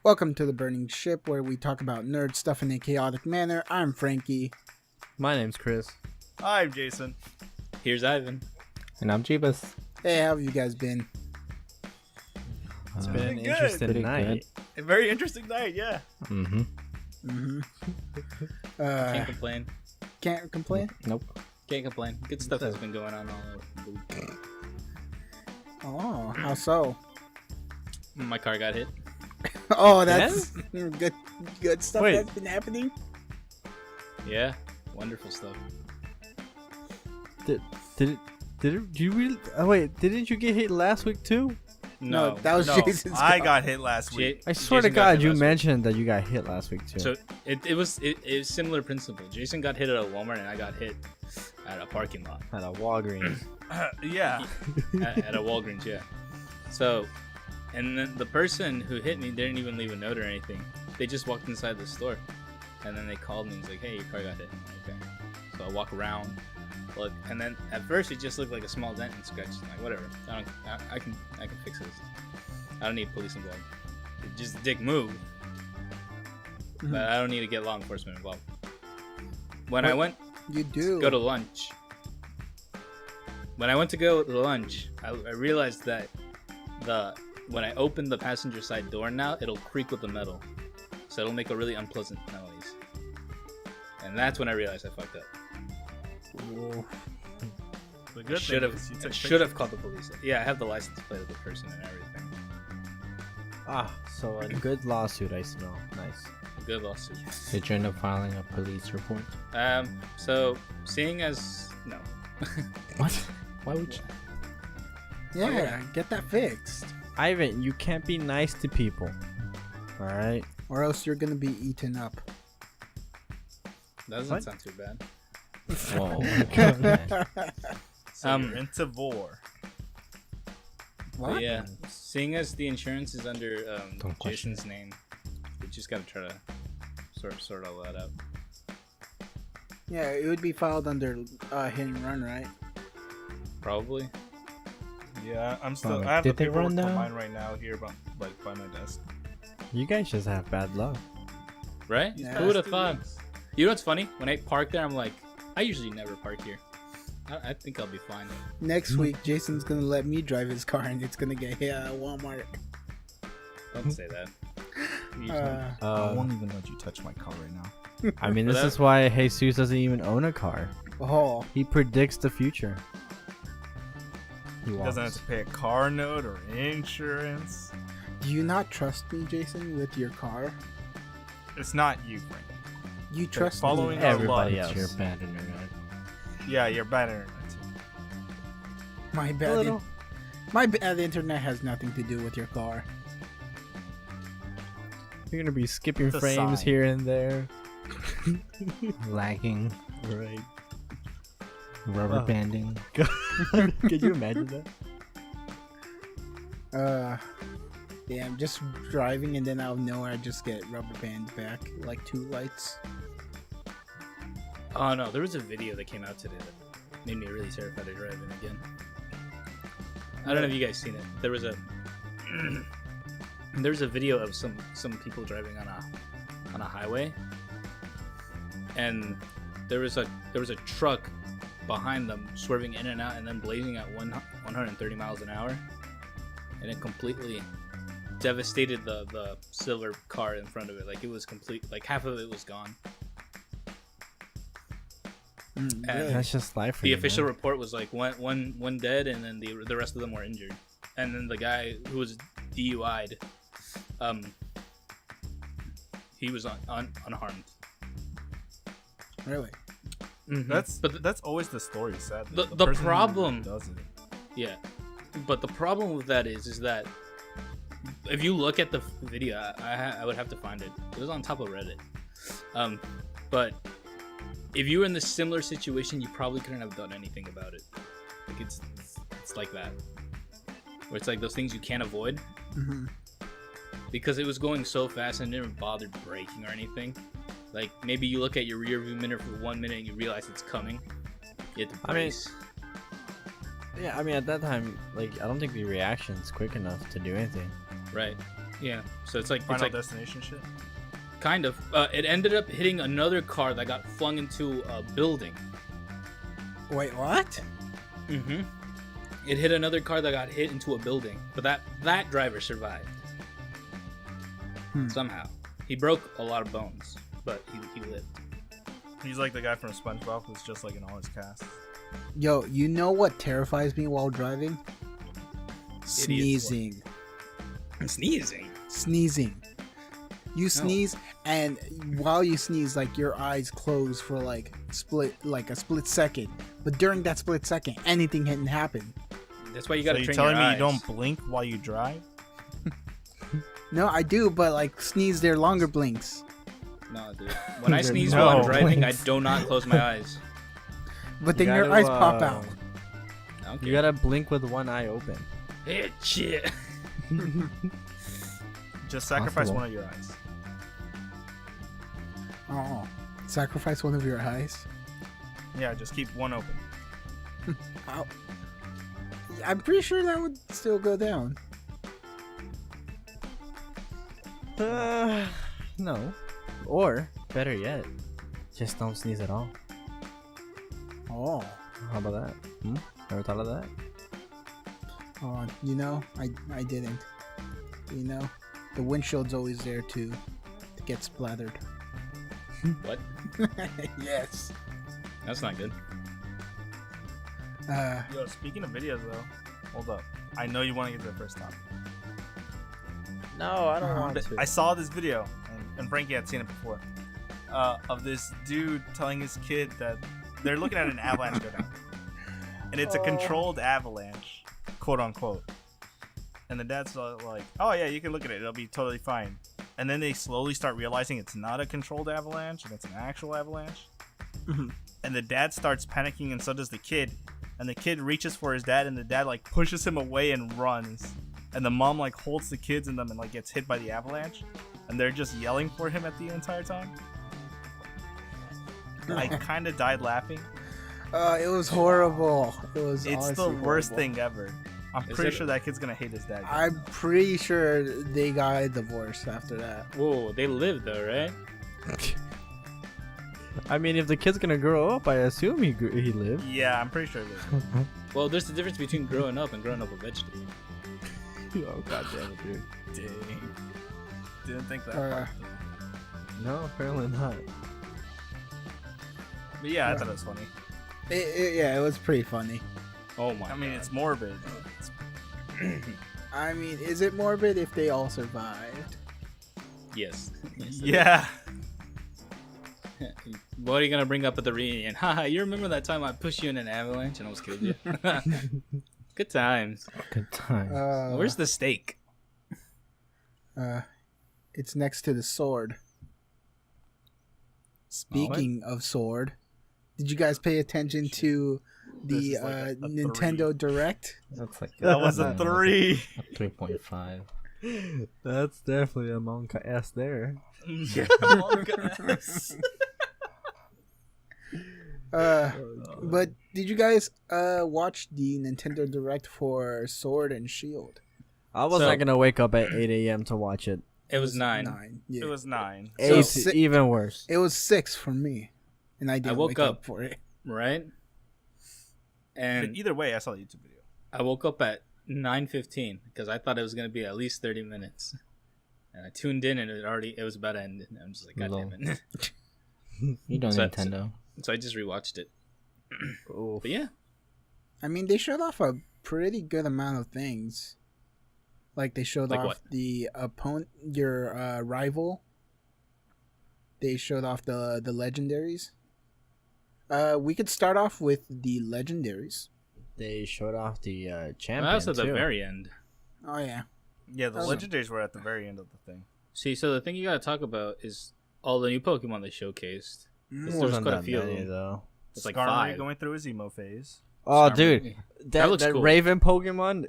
Welcome to the Burning Ship, where we talk about nerd stuff in a chaotic manner. I'm Frankie. My name's Chris. I'm Jason. Here's Ivan. And I'm Jeebus. Hey, how have you guys been? It's been an good. interesting Pretty night. A very interesting night, yeah. Can't complain. Can't complain? Nope. Can't complain. Good stuff has been going on all over the week. Oh, how so? My car got hit. Oh, that's good stuff Wait. that's been happening? Yeah, wonderful stuff. Did you really? Oh wait, didn't you get hit last week too? No, that was No, Jason's I car. got hit last week. I swear Jason to got God, hit you last week. mentioned that you got hit last week too. So it was similar principle. Jason got hit at a Walmart and I got hit at a parking lot. At a Walgreens. Yeah. at a Walgreens, yeah. So, and then the person who hit me didn't even leave a note or anything. They just walked inside the store, and then they called me and was like, "Hey, your car got hit." I'm like, okay. So I walk around, look, and then at first it just looked like a small dent and scratch. I'm like, whatever, I can fix this. I don't need police involved. Just dick move, but I don't need to get law enforcement involved. When I went You do. go to lunch. When I went to go to lunch, I realized that when I open the passenger side door now, it'll creak with the metal, so it'll make a really unpleasant noise. And that's when I realized I fucked up. Whoa. The good Should thing is you have took should have pictures. called the police. Yeah, I have the license plate of the person and everything. So a good lawsuit, I smell. Nice. Good lawsuit. Did you end up filing a police report? So seeing as no, What? Why would you? Yeah, get that fixed. Ivan, you can't be nice to people. All right. Or else you're gonna be eaten up. that doesn't What? sound too bad. Whoa. God. So you're into vor. What? But yeah, seeing as the insurance is under Don't question Jason's name, we just gotta try to sort all that out. Yeah, it would be filed under hit and run, right? Probably. Yeah, I'm still. Like, I have did the they run paperwork for down? mine right now here, by my desk. You guys just have bad luck. Right? Yeah. Who would have thought? You know what's funny? When I park there, I'm like, I usually never park here. I think I'll be fine. Next week, Jason's gonna let me drive his car and it's gonna get hit at Walmart. Don't say that. Uh, I won't even let you touch my car right now. I mean, But this that- is why Jesus doesn't even own a car. oh, He predicts the future. He He doesn't have to pay a car note or insurance. do you not trust me, Jason, with your car? It's not you, Frank. You trust following me. our Everybody laws. else. You're bad internet. Yeah, you're bad internet. My A bad. little. My bad internet has nothing to do with your car. You're gonna be skipping It's a frames sign. here and there. Lagging, Right. rubber Oh. banding. Could you imagine that? Yeah, I'm just driving and then out of nowhere I just get rubber bands back, like 2 lights. Oh no, there was a video that came out today that made me really terrified of driving again. I don't know if you guys seen it. There was a video of some people driving on a highway, and there was a truck behind them swerving in and out and then blazing at 130 miles an hour, and it completely devastated the silver car in front of it. Like it was complete, like half of it was gone. Mm, And really? That's just life for The you, official man. report was like one dead, and then the rest of them were injured. And then the guy who was DUI'd, he was unharmed. Really? That's always the story. Sadly, The person who problem- does it. Yeah, but the problem with that is that if you look at the video, I would have to find it. It was on top of Reddit. But if you were in this similar situation, you probably couldn't have done anything about it. Like it's like that, where it's like those things you can't avoid. Mm-hmm. Because it was going so fast and didn't bother braking or anything. Like maybe you look at your rear view mirror for 1 minute and you realize it's coming. You have to I mean, brace. Yeah, I mean, at that time, like, I don't think the reaction's quick enough to do anything. Right. Yeah, so it's like Final Destination shit. kind of. It ended up hitting another car that got flung into a building. Wait, what? Mm-hmm. It hit another car that got hit into a building, but that driver survived somehow. He broke a lot of bones, but he lived. He's like the guy from SpongeBob who's just like in all his casts. Yo, you know what terrifies me while driving? Sneezing. Sneezing. You sneeze, and while you sneeze, like your eyes close for like a split second. But during that split second, anything can happen. That's why you gotta So train you're telling your me eyes. you don't blink while you drive? No, I do, but like sneeze, they're longer blinks. No, dude. When I There's sneeze no while I'm driving, blinks. I do not close my eyes. But then You your gotta, eyes pop out. Okay. You gotta blink with one eye open. Hey, shit. Just sacrifice Possible. one of your eyes. Oh, sacrifice one of your eyes. Yeah, just keep one open. Ow. I'm pretty sure that would still go down. No. Or, better yet, just don't sneeze at all. Oh, How about that? Never thought of that? oh, you know, I didn't. You know, the windshield's always there to get splattered. What? Yes. That's not good. Yo, speaking of videos though, hold up. I know you want to get to the first topic. No, I don't want I saw this video, and Frankie had seen it before, of this dude telling his kid that they're looking at an avalanche go down. And it's a controlled avalanche, quote unquote. And the dad's like, oh yeah, you can look at it, it'll be totally fine. And then they slowly start realizing it's not a controlled avalanche, and it's an actual avalanche. And the dad starts panicking, and so does the kid. And the kid reaches for his dad, and the dad like pushes him away and runs. And the mom like holds the kids in them and like gets hit by the avalanche. And they're just yelling for him at the entire time. I kind of died laughing. It was horrible. It was. It's the honestly worst horrible. thing ever. I'm Is pretty it- sure that kid's gonna hate his dad. I'm pretty sure they got a divorce after that. Whoa, they lived though, right? I mean, if the kid's gonna grow up, I assume he lived. Yeah, I'm pretty sure it is. Well, there's the difference between growing up and growing up a vegetable. Oh god damn it, dude. Dang. Didn't think that. Uh, part. No, apparently not. But yeah, I thought it was funny. Yeah, it was pretty funny. Oh my I mean, God. it's morbid. I mean, is it morbid if they all survived? Yes. Yes, it Yeah. is. What are you gonna bring up at the reunion? Haha, you remember that time I pushed you in an avalanche and almost killed you? Good times. Good time. Where's the steak? It's next to the sword. Speaking of sword, did you guys pay attention to This the is like a Nintendo Direct? That's like That was a 3. 3.5. That's definitely a manga S there. But did you guys watch the Nintendo Direct for Sword and Shield? I was So- not gonna wake up at 8 a.m. to watch it. It was 9. 9. Yeah. It was 9. Eight's even worse. It was 6 for me, and I didn't woke wake up. for it. Right? But And either way, I saw the YouTube video. I woke up at 9:15 because I thought it was gonna be at least 30 minutes. And I tuned in and it was about to end. And I'm just like, God damn it. You don't So- Nintendo. So I just rewatched it. Oof. But yeah. I mean, they showed off a pretty good amount of things. Like they showed Like off what? the opponent, your rival. They showed off the legendaries. We could start off with the legendaries. They showed off the Well, champion that was at the too. very end. Oh yeah. Yeah, the Awesome. legendaries were at the very end of the thing. See, so the thing you gotta talk about is all the new Pokemon they showcased. There's Wasn't quite a that few of many, them. though. It's like Skarmory 5. going through his emo phase. Oh, Skarmory. dude, that looks that cool. Raven Pokemon,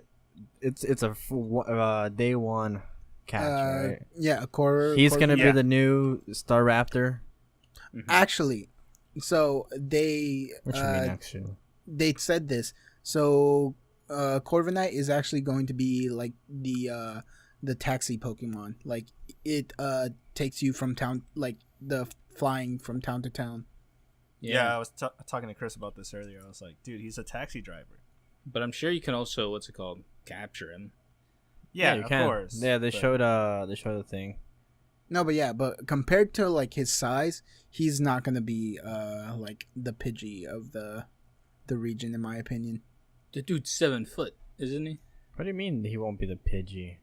it's a day one catch, right? Yeah, a quarter. He's gonna Yeah. be the new Staraptor. Actually, so they Which would be next year. they said this. So Corviknight is actually going to be like the the taxi Pokemon. Like it takes you from town, like the flying from town to town. Yeah, I was talking to Chris about this earlier. I was like, dude, he's a taxi driver. But I'm sure you can also capture him. Yeah, you of can. course. Yeah, they but- showed the thing. No, but compared to like his size, he's not gonna be like the Pidgey of the region, in my opinion. The dude's 7 foot, isn't he? What do you mean he won't be the Pidgey?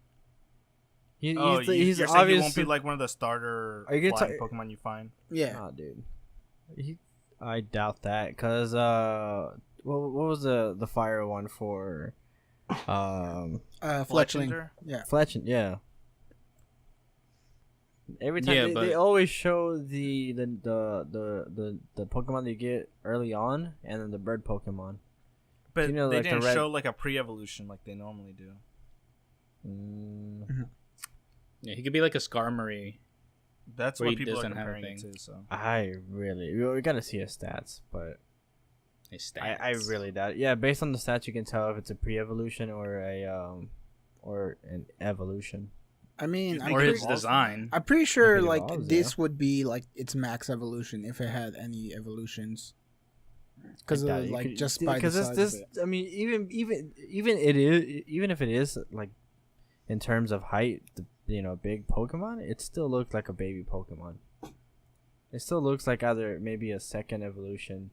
You're He's saying he won't obviously be like one of the starter Are you gonna flying ta- Pokemon you find? Yeah, Nah, dude. I doubt that, cause what was the fire one for? Fletchling. Fletchinder? Yeah, Fletching, yeah. Every time Yeah, they but- always show the Pokemon that you get early on, and then the bird Pokemon. But You know, they like the didn't red- show like a pre-evolution like they normally do. Yeah, he could be like a Skarmory. That's Where what he people are doesn't have a comparing it thing. to. So we gotta see his stats, but His I stats. really doubt it. Yeah, based on the stats, you can tell if it's a pre-evolution or an evolution. I mean, You I'm think Or it pretty, his evolves? design. I'm pretty sure If it like evolves, this would be like its max evolution if it had any evolutions. Because doubt it. like You could- just by the because size this, of it. I mean, even if it is like in terms of height, big Pokemon, it still looks like a baby Pokemon. It still looks like either maybe a second evolution.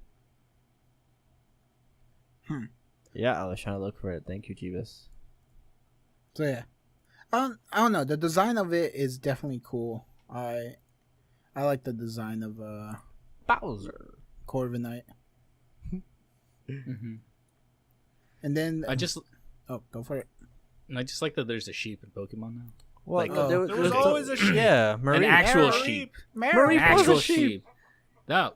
Yeah, I was trying to look for it. Thank you, Jeebus. So yeah, I don't know. The design of it is definitely cool. I like the design of Bowser. Corviknight. hmm And then I just go for it. like that there's a sheep in Pokemon now. Well, Like, there was always a sheep. Yeah, An Marie. actual Mareep. sheep. Mareep An was a actual sheep. sheep. No.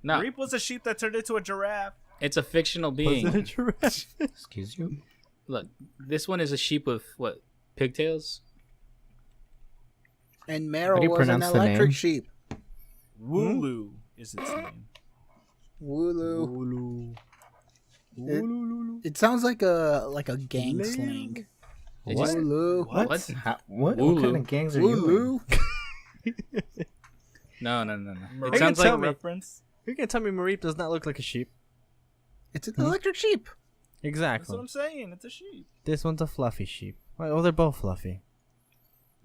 No. Reap was a sheep that turned into a giraffe. It's a fictional Was being. it a giraffe? Excuse you? Look, this one is a sheep with what? Pigtails? And How do Meryl you was an pronounce the electric name? sheep. Wooloo is its name. Wooloo. It sounds like a gang slang. It What? just- Wooloo. What? What Wooloo. kind of gangs are you in? Wooloo. No. Mareep It sounds tell like me. reference. You can tell me Mareep does not look like a sheep. It's an electric sheep. That's Exactly. what I'm saying. It's a sheep. This one's a fluffy sheep. Well, they're both fluffy.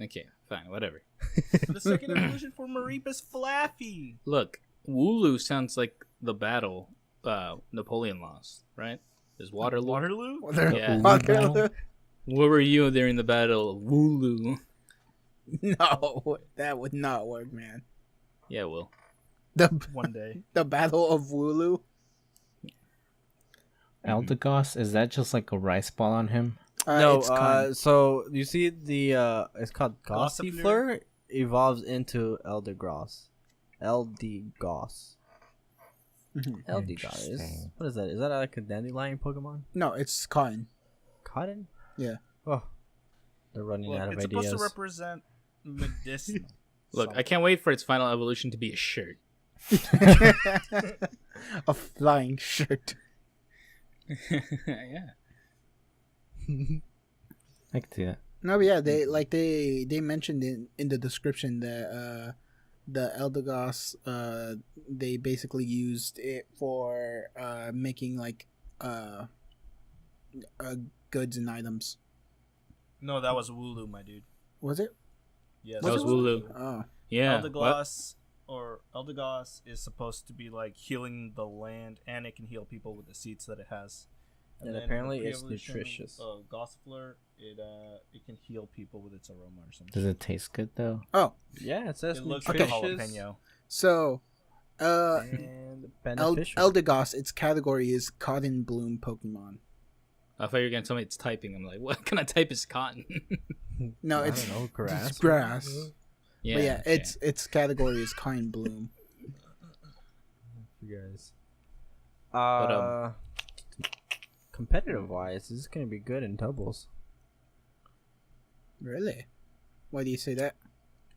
okay, fine, whatever. The second evolution for Mareep is Flaffy. Look, Wooloo sounds like the battle Napoleon lost, right? Is Waterloo? Waterloo? Yeah. Waterloo. Where were you during the battle of Wooloo? No, that would not work, man. Yeah, Will. The One day. the Battle of Wooloo. Eldegoss, is that just like a rice ball on him? It's kind. so you see the it's called Gossifleur? Gossifleur evolves into Eldegoss. Eldegoss. Eldegoss. Interesting. What is that? Is that like a dandelion Pokemon? No, it's cotton. Cotton? Yeah. Oh, they're running out Look, of it's ideas. supposed to represent medicinal. Look, I can't wait for its final evolution to be a shirt. A flying shirt. Yeah. I can see that. No, but yeah, they mentioned in the description that the Eldegoss they basically used it for making like goods and items. No, that was Wooloo, my dude. Was it? Yes. That was Wooloo. Oh, Yeah. Eldegoss is supposed to be like healing the land, and it can heal people with the seeds that it has. And then apparently the it's pre-evolution, nutritious. Gossifleur, it can heal people with its aroma or something. Does it taste good though? oh. Yeah, it says It looks like a nutritious jalapeno. So, and beneficial. Eldegoss, its category is cotton bloom Pokemon. I thought you were gonna tell me it's typing. I'm like, what kind of type is cotton? No, I it's don't know, grass. It's grass. yeah. But yeah, okay. its category is cotton bloom. You guys. But, competitive wise, this is gonna be good in doubles. Really? Why do you say that?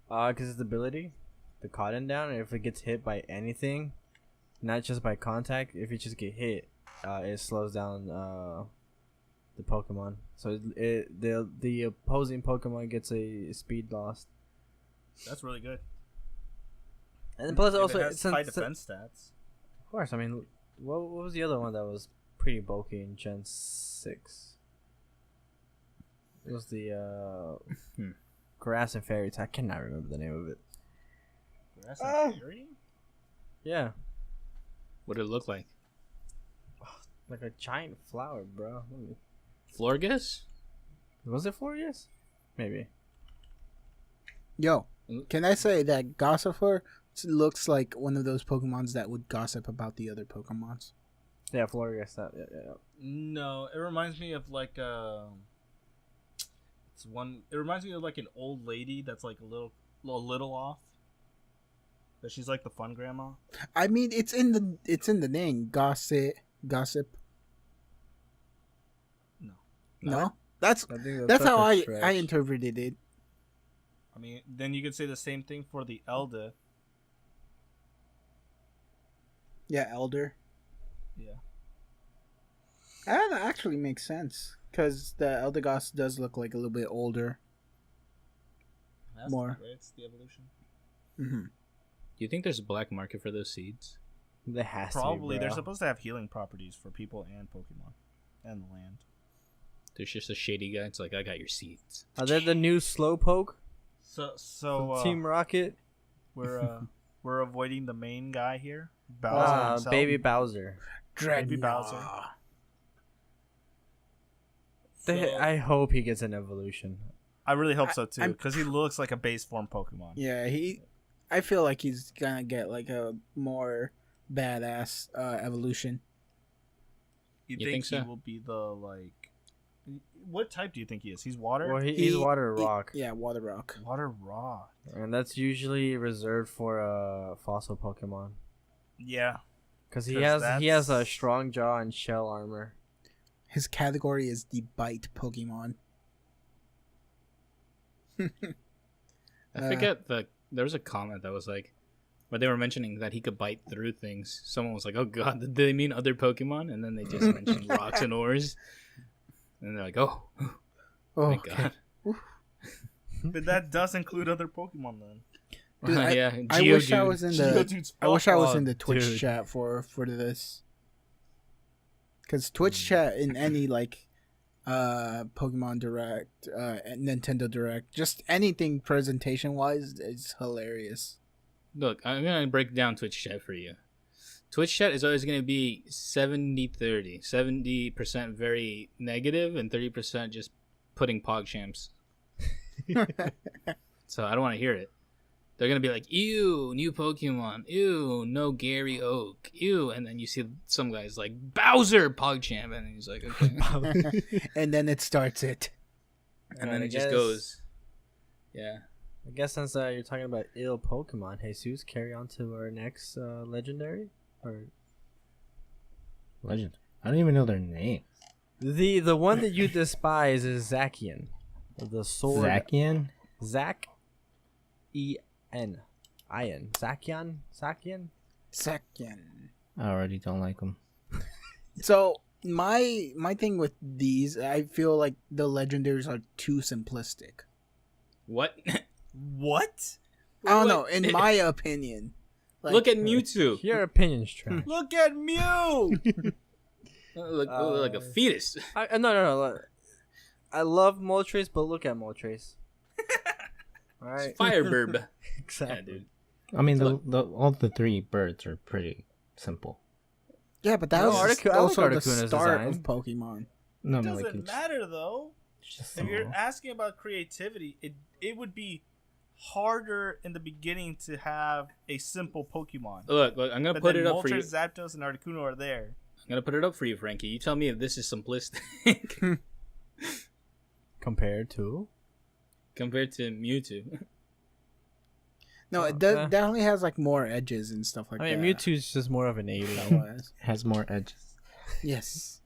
Because its ability, the cotton down, and if it gets hit by anything, not just by contact, if you just get hit, it slows down the Pokemon. So the opposing Pokemon gets a speed lost. That's really good. And then plus If also it has high defense stats. of course, I mean, what was the other one that was pretty bulky in Gen 6? It was the Grass and Fairy. I cannot remember the name of it. Grass and Fairy? Yeah, What did it look like? like a giant flower, bro. Florges? Was it Florius? Maybe. Yo, can I say that Gossifleur looks like one of those Pokemons that would gossip about the other Pokemons? Yeah, Florius. Yeah. No, it reminds me of like it's one. It reminds me of like an old lady that's like a little off. But she's like the fun grandma. I mean, it's in the name. Gossip. No, that's I think that's how such a I stretch. interpreted it. I mean, then you could say the same thing for the Elder. Yeah, Elder. Yeah. That actually makes sense because the Eldegoss does look like a little bit older. That's More. Right? It's the evolution. Mm-hmm. Do you think there's a black market for those seeds? There has Probably. to be, They're bro. supposed to have healing properties for people and Pokemon. And the land. There's just a shady guy. It's like, I got your seeds. Are they the new Slowpoke So from Team Rocket? we're avoiding the main guy here. Bowser himself. Baby Bowser. Baby Bowser. So- I hope he gets an evolution. I really hope so too, I'm- because he looks like a base form Pokemon. Yeah, I feel like he's gonna get like a more badass evolution. You You think think so? he will be the like? What type do you think he is? He's water. Well, he's Water Rock, Yeah, Water Rock. Water rock. and that's usually reserved for fossil Pokemon. Yeah. Because he 'Cause has a that's- strong jaw and shell armor. His category is the bite Pokemon. I forget there was a comment that was like, where they were mentioning that he could bite through things. Someone was like, "Oh God, did they mean other Pokemon?" And then they just mentioned rocks and ores, and they're like, "Oh, Oh, thank God." But that does include other Pokemon then. Dude, Yeah, I wish I Geodude. was in Geodude's the. I wish I was fuck. in the Twitch Dude. chat for this. Because Twitch chat in any like, Pokemon Direct, Nintendo Direct, just anything presentation wise is hilarious. Look, I'm gonna break down Twitch chat for you. Twitch chat is always gonna be 70-30. 70% very negative and 30% just putting PogChamps. So I don't want to hear it. They're gonna be like, "Ew, new Pokemon. Ew, no Gary Oak. Ew," and then you see some guys like Bowser PogChamp, and he's like, "Okay," And then it starts it. and then I it just guess- goes, "Yeah." I guess since you're talking about ill Pokemon, Jesus, carry on to our next legendary, or Legend. I don't even know their name. the one that you despise is Zacian, the sword. Zacian? Zac, E-N, Ian, Zacian. Second. I already don't like them. So my thing with these, I feel like the legendaries are too simplistic. What? What? I don't know, in my opinion. Like, Look at Mewtwo. Your opinion's trash. Look at Mew. Look like a fetus. No. I love Moltres, but look at Moltres. All right, Fireburb. Yeah, exactly. dude. I mean, all the three birds are pretty simple. Yeah, but that No, was Articu- I like also the Articuno's start design. of Pokemon. No, It no, like doesn't it's matter though. just If you're simple. asking about creativity, it would be harder in the beginning to have a simple Pokemon. Look, I'm gonna But put then it up for you. Moltres, Zapdos, and Articuno are there. I'm gonna put it up for you, Frankie. You tell me if this is simplistic Compared to compared to Mewtwo. No, Oh, it yeah. definitely has like more edges and stuff like I mean, that. Mewtwo's just more of an alien. Otherwise. has more edges. Yes.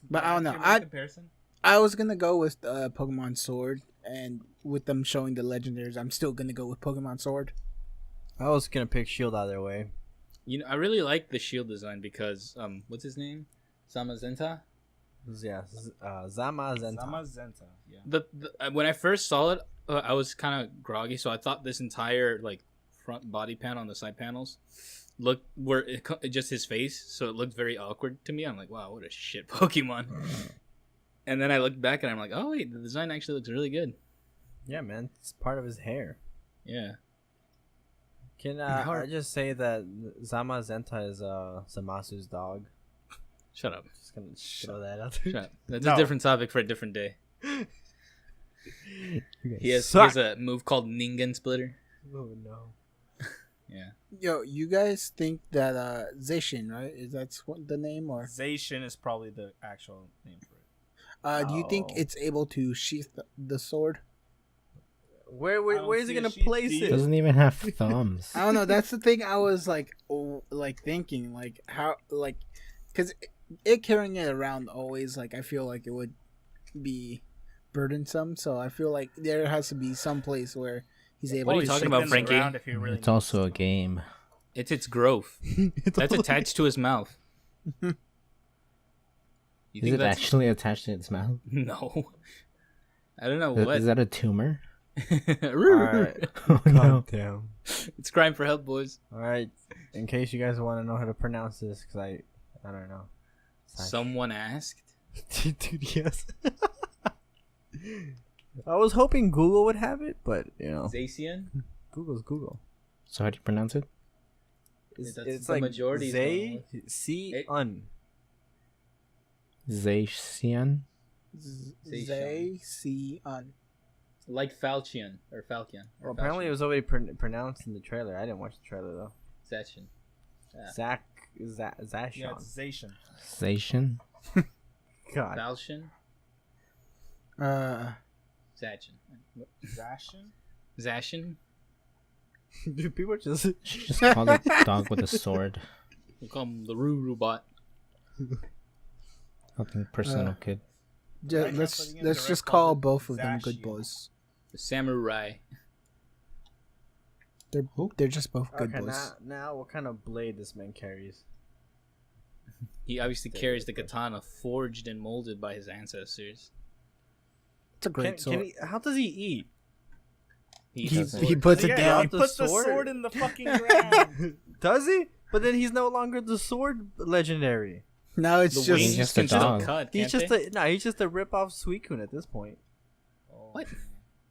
But I don't know. Can you make a comparison? I was gonna go with Pokemon Sword, and with them showing the legendaries, I'm still gonna go with Pokemon Sword. I was gonna pick Shield either way. You know, I really like the shield design because what's his name? Samazenta. Zamazenta. Zamazenta. Yeah. When I first saw it, I was kind of groggy, so I thought this entire like front body panel and the side panels looked just his face, so it looked very awkward to me. I'm like, wow, what a shit Pokemon. And then I looked back and I'm like, oh wait, the design actually looks really good. Yeah, man, it's part of his hair. Yeah. Can I just say that Zamazenta is Zamasu's dog? Shut up. Just gonna throw that out there. Shut up. That's a different topic for a different day. He has a move called Ningen Splitter. Oh no. Yeah. Yo, you guys think that Zacian, right? Is that what the name or? Zacian is probably the actual name for it. Do you think Oh. it's able to sheath the sword? Where is he gonna see a place sheep. it? Doesn't even have thumbs. I don't know. That's the thing. I was thinking how because it carrying it around always I feel like it would be burdensome. So I feel like there has to be some place where he's able. What are you to talking shift about, it. Frankie? If he really It's also a game. It's its growth. That's attached to his mouth. You Is think it that's actually attached to its mouth? no? I don't know what. Is that a tumor? Alright. Oh, no. Damn. It's crime for help, boys. Alright. In case you guys want to know how to pronounce this, because I don't know. Someone asked. Dude, yes. I was hoping Google would have it, but Zacian? Google's Google. So how do you pronounce it? It's, That's like the majority's Zay going C Un. Zacian? Zacian. Like Falchion or Falcon. Well, apparently it was already pronounced in the trailer. I didn't watch the trailer though. Zacian. Yeah. Zashion. Yeah, it's Zacian. Zacian? God. Falchion? Zachin. Zacian? Zashin? Dude, people are just Should just call it dog with a sword. We'll call him the Robot. Nothing personal, kid. Let's just call both of them good Zacian. boys. The Samurai. They're just both good okay, boys. now what kind of blade this man carries? He obviously carries the katana forged and molded by his ancestors. It's a great sword. How does he eat? He puts it Yeah, down. he puts the sword in the fucking ground. Does he? But then he's no longer the sword legendary. Now it's The just wings just can a still dog. cut, He's can't just they? he's just a rip-off Suicune at this point. What?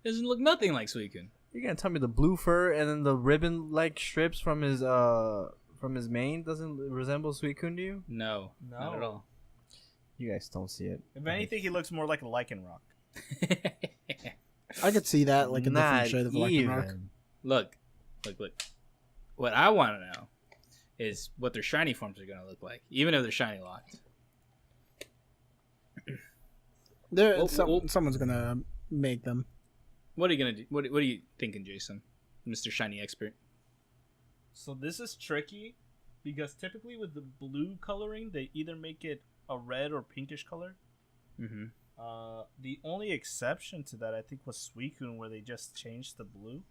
Doesn't look nothing like Suicune. You're gonna tell me the blue fur and then the ribbon-like strips from his mane doesn't resemble Suicune to you? No, not at No. all. You guys don't see it. If anything, he looks more like a Lichen Rock. I could see that like a Not different shade of Lucky Rock. even. Look. What I want to know is what their shiny forms are gonna look like, even if they're shiny locked. Someone's gonna make them. What are you gonna do? What are you thinking, Jason, Mr. Shiny Expert? So this is tricky because typically with the blue coloring, they either make it a red or pinkish color. Mm-hmm. The only exception to that, I think, was Suicune, where they just changed the blue.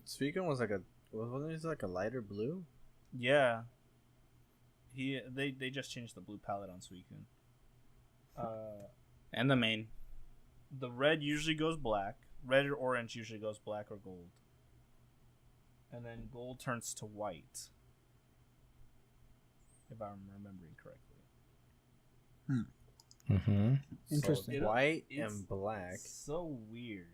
Suicune was wasn't it like a lighter blue? Yeah. They just changed the blue palette on Suicune. And the main. The red usually goes black. Red or orange usually goes black or gold. And then gold turns to white. If I'm remembering correctly. Mm-hmm. Interesting. White it's and black. So weird.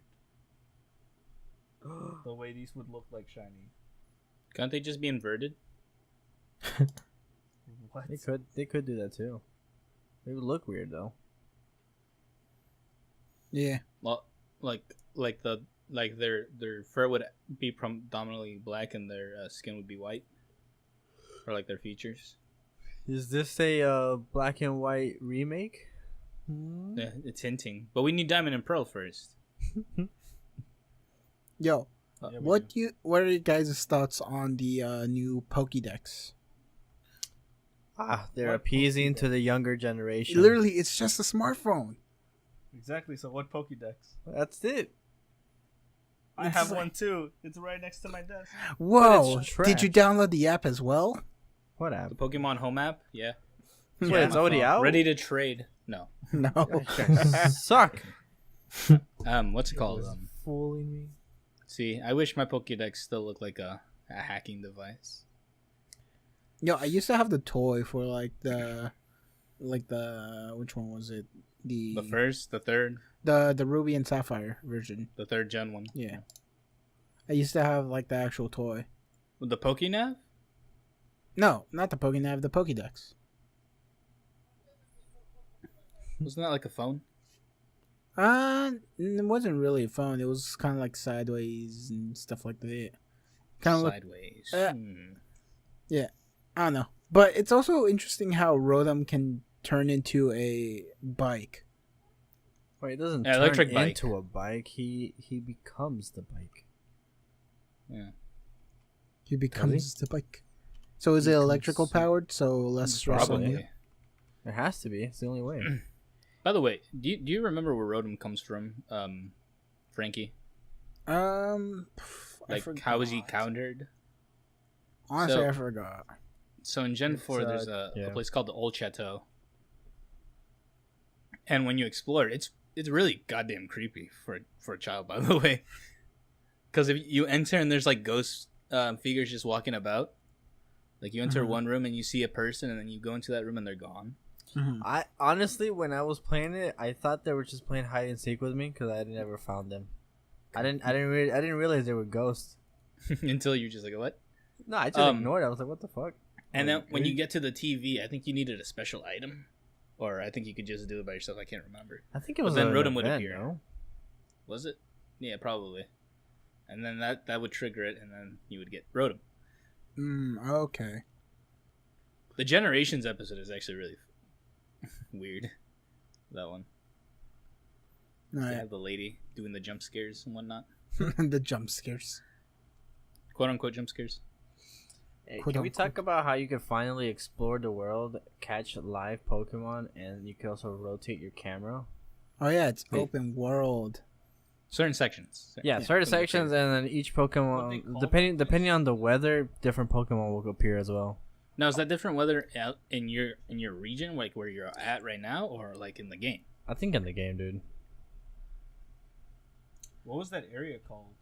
The way these would look like shiny. Can't they just be inverted? What? They could do that too. It would look weird though. Yeah. Well, their fur would be predominantly black and their skin would be white, or like their features. Is this a black and white remake? Yeah, it's hinting, but we need Diamond and Pearl first. Yo, Yeah, we what are you guys' thoughts on the new Pokédex? They're What appeasing Pokédex? to the younger generation. Literally, it's just a smartphone. Exactly. So what Pokédex? That's it. I have one too. It's right next to my desk. Whoa! it's Did you trash. download the app as well? What The app? Pokemon Home app, yeah, Wait, it's already out. ready to trade. No. No. Suck. What's it called? Fooling me. See, I wish my Pokédex still looked like a hacking device. Yo, I used to have the toy for like the which one was it? The first, the third, the Ruby and Sapphire version. the third gen one. Yeah. I used to have like the actual toy. With the Pokénav? No, not the Pokénav, the Pokédex. Wasn't that like a phone? It wasn't really a phone. It was kind of like sideways and stuff like that. Kind of Sideways. Yeah, I don't know. But it's also interesting how Rotom can turn into a bike. Wait, it doesn't Yeah, turn electric bike. into a bike. He becomes the bike. Yeah. He becomes the bike. So is it electrical powered? So less stress on you? Probably. It has to be. It's the only way. By the way, do you remember where Rotom comes from, Frankie? I Like, how was he countered? Honestly, So- I forgot. So in Gen 4, there's a place called the Old Chateau. And when you explore it, it's really goddamn creepy for a child, by the way. Because if you enter and there's like ghost figures just walking about, like you enter one room and you see a person, and then you go into that room and they're gone. I honestly, when I was playing it, I thought they were just playing hide and seek with me because I never found them. I didn't realize they were ghosts. Until you're just like, what? No, I just ignored it. I was like, what the fuck? And then when you get to the TV, I think you needed a special item. Or I think you could just do it by yourself. I can't remember. I think it was But then an Rotom would event, appear. no? Was it? Yeah, probably. And then that would trigger it, and then you would get Rotom. Okay. The Generations episode is actually really weird. That one. They Alright. have the lady doing the jump scares and whatnot. The jump scares. Quote unquote jump scares. Hey, Quote can we unquote. talk about how you can finally explore the world, catch live Pokemon, and you can also rotate your camera? Oh yeah, it's Wait. open world. Certain sections. Yeah, certain sections, and then each What they Pokemon, call depending on the weather, different Pokemon will appear as well. Now, is that different weather out in your region, like where you're at right now, or like in the game? I think in the game, dude. What was that area called?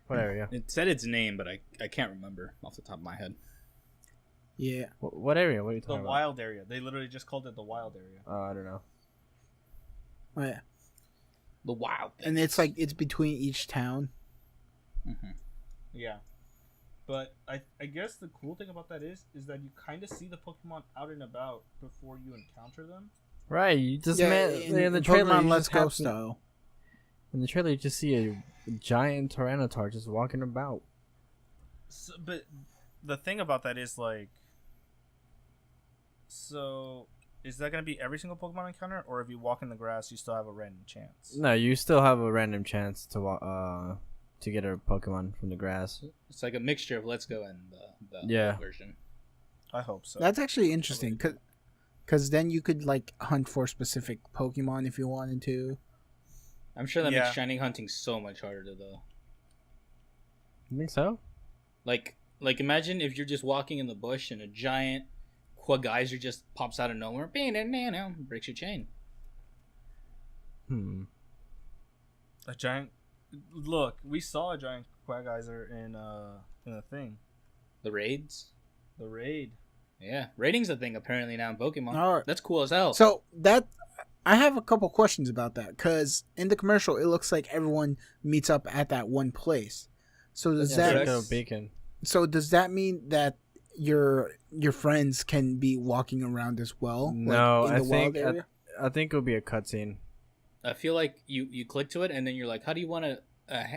What area? It said its name, but I can't remember off the top of my head. Yeah. What area? What are you The talking about? wild area. They literally just called it the wild area. I don't know. Oh yeah. The wild thing. And it's like it's between each town. Yeah. But I guess the cool thing about that is that you kind of see the Pokemon out and about before you encounter them. Right, you just in the Pokemon trailer. You Let's just Go have to- style. In the trailer, you just see a giant Tyranitar just walking about. So, but the thing about that is like, so is that gonna be every single Pokemon encounter, or if you walk in the grass, you still have a random chance? No, you still have a random chance to get a Pokemon from the grass. It's like a mixture of Let's Go and the Yeah. version. I hope so. That's actually interesting, cause then you could like hunt for specific Pokemon if you wanted to. I'm sure that Yeah. makes shining hunting so much harder though. You think so? Like imagine if you're just walking in the bush and a giant Quageyser just pops out of nowhere, breaks your chain. A giant. Look, we saw a giant Quageyser in a thing, The raids. the raid. Yeah, raiding's a thing apparently now in Pokemon. Alright. That's cool as hell. So that I have a couple questions about that, cause in the commercial it looks like everyone meets up at that one place. So does Yeah, that Shadow Beacon. so does that mean that your friends can be walking around as well? No, like, in the wild area? I think it'll be a cutscene. I feel like you click to it and then you're like, how do you want to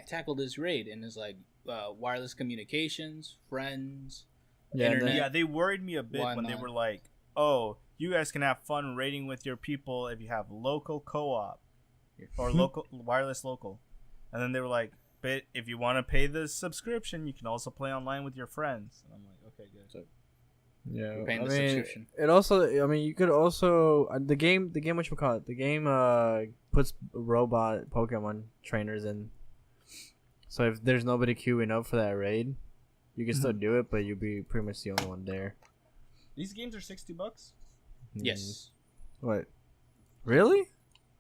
tackle this raid? And it's like wireless communications, friends, internet. Yeah, they worried me a bit Why when they not? were like, "Oh, you guys can have fun raiding with your people if you have local co-op or local wireless local." And then they were like, "But if you want to pay the subscription, you can also play online with your friends." And I'm like, "Okay, good." So Yeah, You're paying I the mean, subscription. it also. I mean, you could also the game. What you call it? The game puts robot Pokemon trainers in. So if there's nobody queuing up for that raid, you can still do it, but you'll be pretty much the only one there. These games are $60. Yes. What? Really?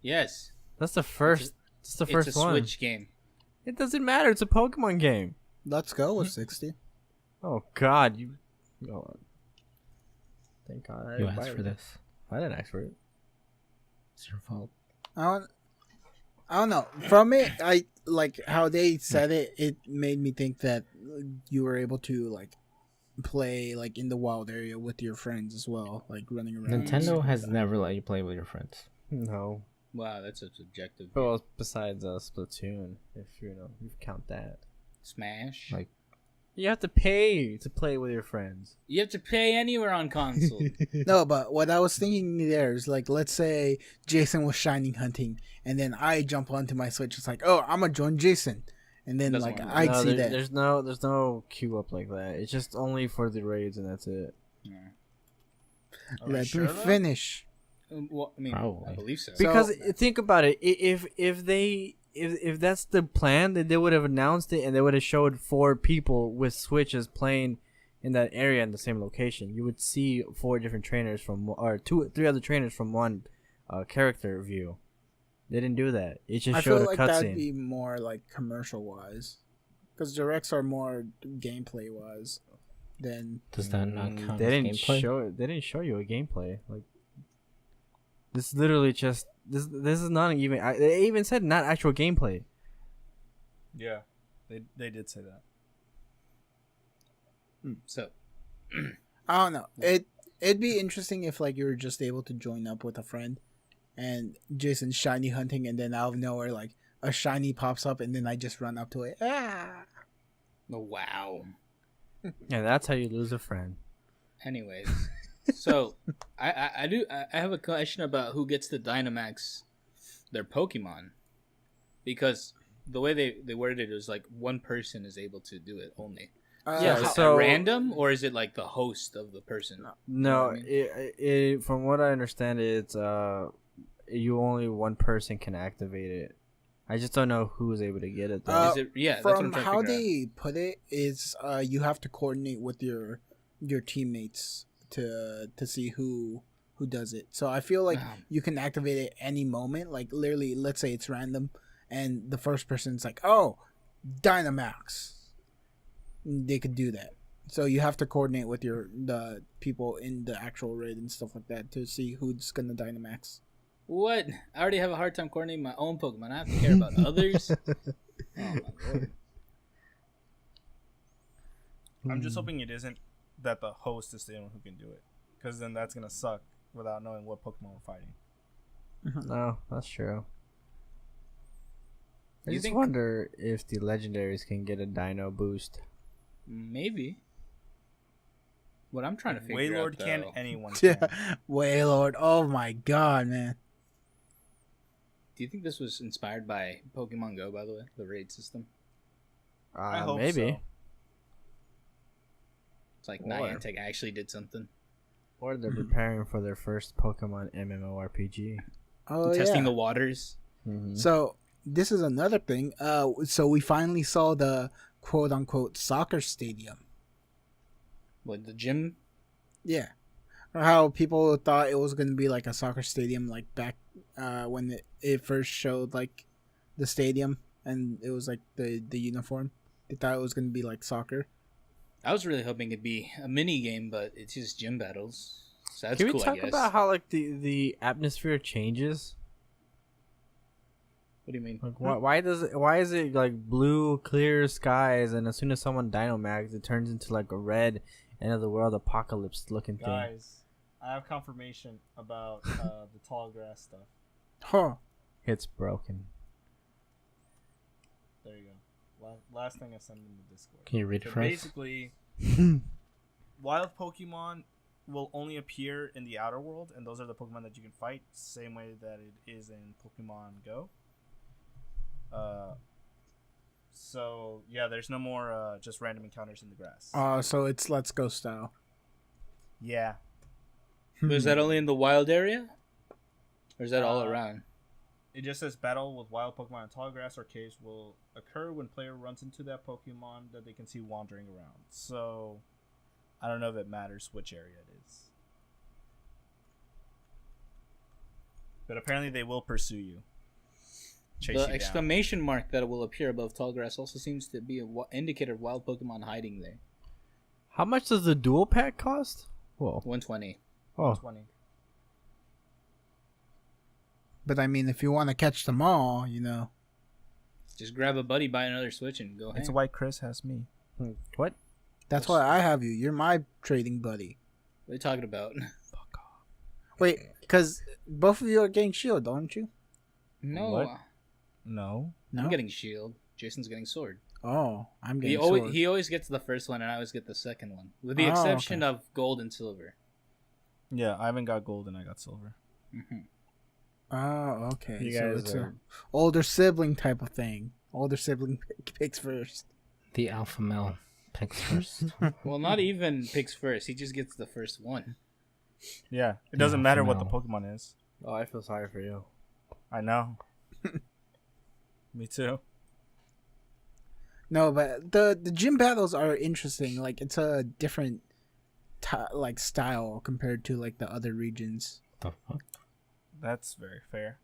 Yes. That's the first. That's the first It's a one. Switch game. It doesn't matter. It's a Pokemon game. Let's go with 60. Oh God, you. Oh, thank God. I You didn't buy asked it. for this. I didn't ask for it. It's your fault. I don't know. From it, I like how they said it. It made me think that you were able to like play like in the wild area with your friends as well, like running around. Nintendo has never let you play with your friends. No. Wow, that's a subjective. Well, besides Splatoon, if you count that, Smash. Like- you have to pay to play with your friends. You have to pay anywhere on console. No, but what I was thinking there is like, let's say Jason was shiny hunting, and then I jump onto my Switch. It's like, oh, I'm gonna join Jason, and then Doesn't like work. I'd No, see there- that. There's no queue up like that. It's just only for the raids and that's it. Yeah. Are we Let sure, me though? finish. Well, I mean, Probably. I believe so. Because think about it, if that's the plan, then they would have announced it and they would have showed 4 people with Switches playing in that area in the same location. You would see 4 different trainers or 3 other trainers from one character view. They didn't do that. It just I showed feel a like that'd cutscene. be more like commercial wise, because directs are more gameplay wise than. Does that not count They as didn't gameplay? show. They didn't show you a gameplay. Like this, is literally just this. This is not even. They even said not actual gameplay. Yeah, they did say that. So, I don't know. It'd be interesting if like you were just able to join up with a friend, and Jason's shiny hunting, and then out of nowhere like a shiny pops up, and then I just run up to it. Ah! oh, wow. Yeah, that's how you lose a friend. Anyways, so I have a question about who gets to Dynamax their Pokemon, because the way they worded it was like one person is able to do it only. Yeah, So is it so- at random, or is it like the host of the person? No, I mean? it from what I understand, it's you only one person can activate it. I just don't know who is able to get it though. Is it? Yeah, that's what I'm From trying to how figure out. they put it is you have to coordinate with your teammates to see who does it. So I feel like Wow. you can activate it any moment. Like literally, let's say it's random, and the first person's like, "Oh, Dynamax." They could do that. So you have to coordinate with the people in the actual raid and stuff like that to see who's gonna Dynamax. What? I already have a hard time coordinating my own Pokemon. I have to care about others. Oh my lord! I'm just hoping it isn't that the host is the one who can do it, because then that's gonna suck without knowing what Pokemon we're fighting. No, that's true. I You just think- wonder if the legendaries can get a Dino boost. Maybe. What I'm trying to figure Waylord out, can, though, anyone can. Yeah, Waylord. Oh my god, man. do you think this was inspired by Pokemon Go? By the way, the raid system. I hope Maybe. so. It's like Or- Niantic actually did something. Or they're preparing for their first Pokemon MMORPG. Oh Testing yeah. the waters. Mm-hmm. So this is another thing. So we finally saw the quote unquote soccer stadium. What, the gym? Yeah. Or how people thought it was gonna be like a soccer stadium, like back when it first showed like the stadium and it was like the uniform. They thought it was gonna be like soccer. I was really hoping it'd be a mini game, but it's just gym battles. So that's Can we cool, I talk guess. about how like the atmosphere changes? What do you mean? Like why is it like blue clear skies and as soon as someone Dynamax it turns into like a red end of the world apocalypse looking thing? Guys, I have confirmation about the tall grass stuff. Huh. It's broken. There you go. Last thing I sent in the Discord. Can you read it So for us? basically, wild Pokemon will only appear in the outer world, and those are the Pokemon that you can fight, same way that it is in Pokemon Go. So yeah, there's no more just random encounters in the grass. So it's Let's Go style. Yeah, Was that only in the wild area? Or is that all Uh, around? it just says battle with wild Pokemon in tall grass or caves will occur when player runs into that Pokemon that they can see wandering around. So I don't know if it matters which area it is. But apparently they will pursue you. Chase The you down. exclamation mark that will appear above tall grass also seems to be an indicator of wild Pokemon hiding there. How much does the dual pack cost? Whoa. 120. Oh. 20. But I mean, if you want to catch them all, you know. Just grab a buddy, buy another Switch, and go It's ham. why Chris has me. What? That's why I have you. You're my trading buddy. What are you talking about? Wait, because both of you are getting Shield, aren't you? No. What? No. No. I'm getting Shield. Jason's getting Sword. Oh, I'm He getting always, Sword. he always gets the first one, and I always get the second one. With the Oh, exception okay. of Gold and Silver. Yeah, I haven't got gold and I got silver. Mm-hmm. Oh, okay. You So guys it's are- a older sibling type of thing. Older sibling picks first. The alpha male picks first. Well, not even picks first. He just gets the first one. Yeah, it doesn't Yeah, matter for what the now. Pokemon is. Oh, I feel sorry for you. I know. Me too. No, but the gym battles are interesting. Like it's a different like style compared to like the other regions. The fuck? That's very fair.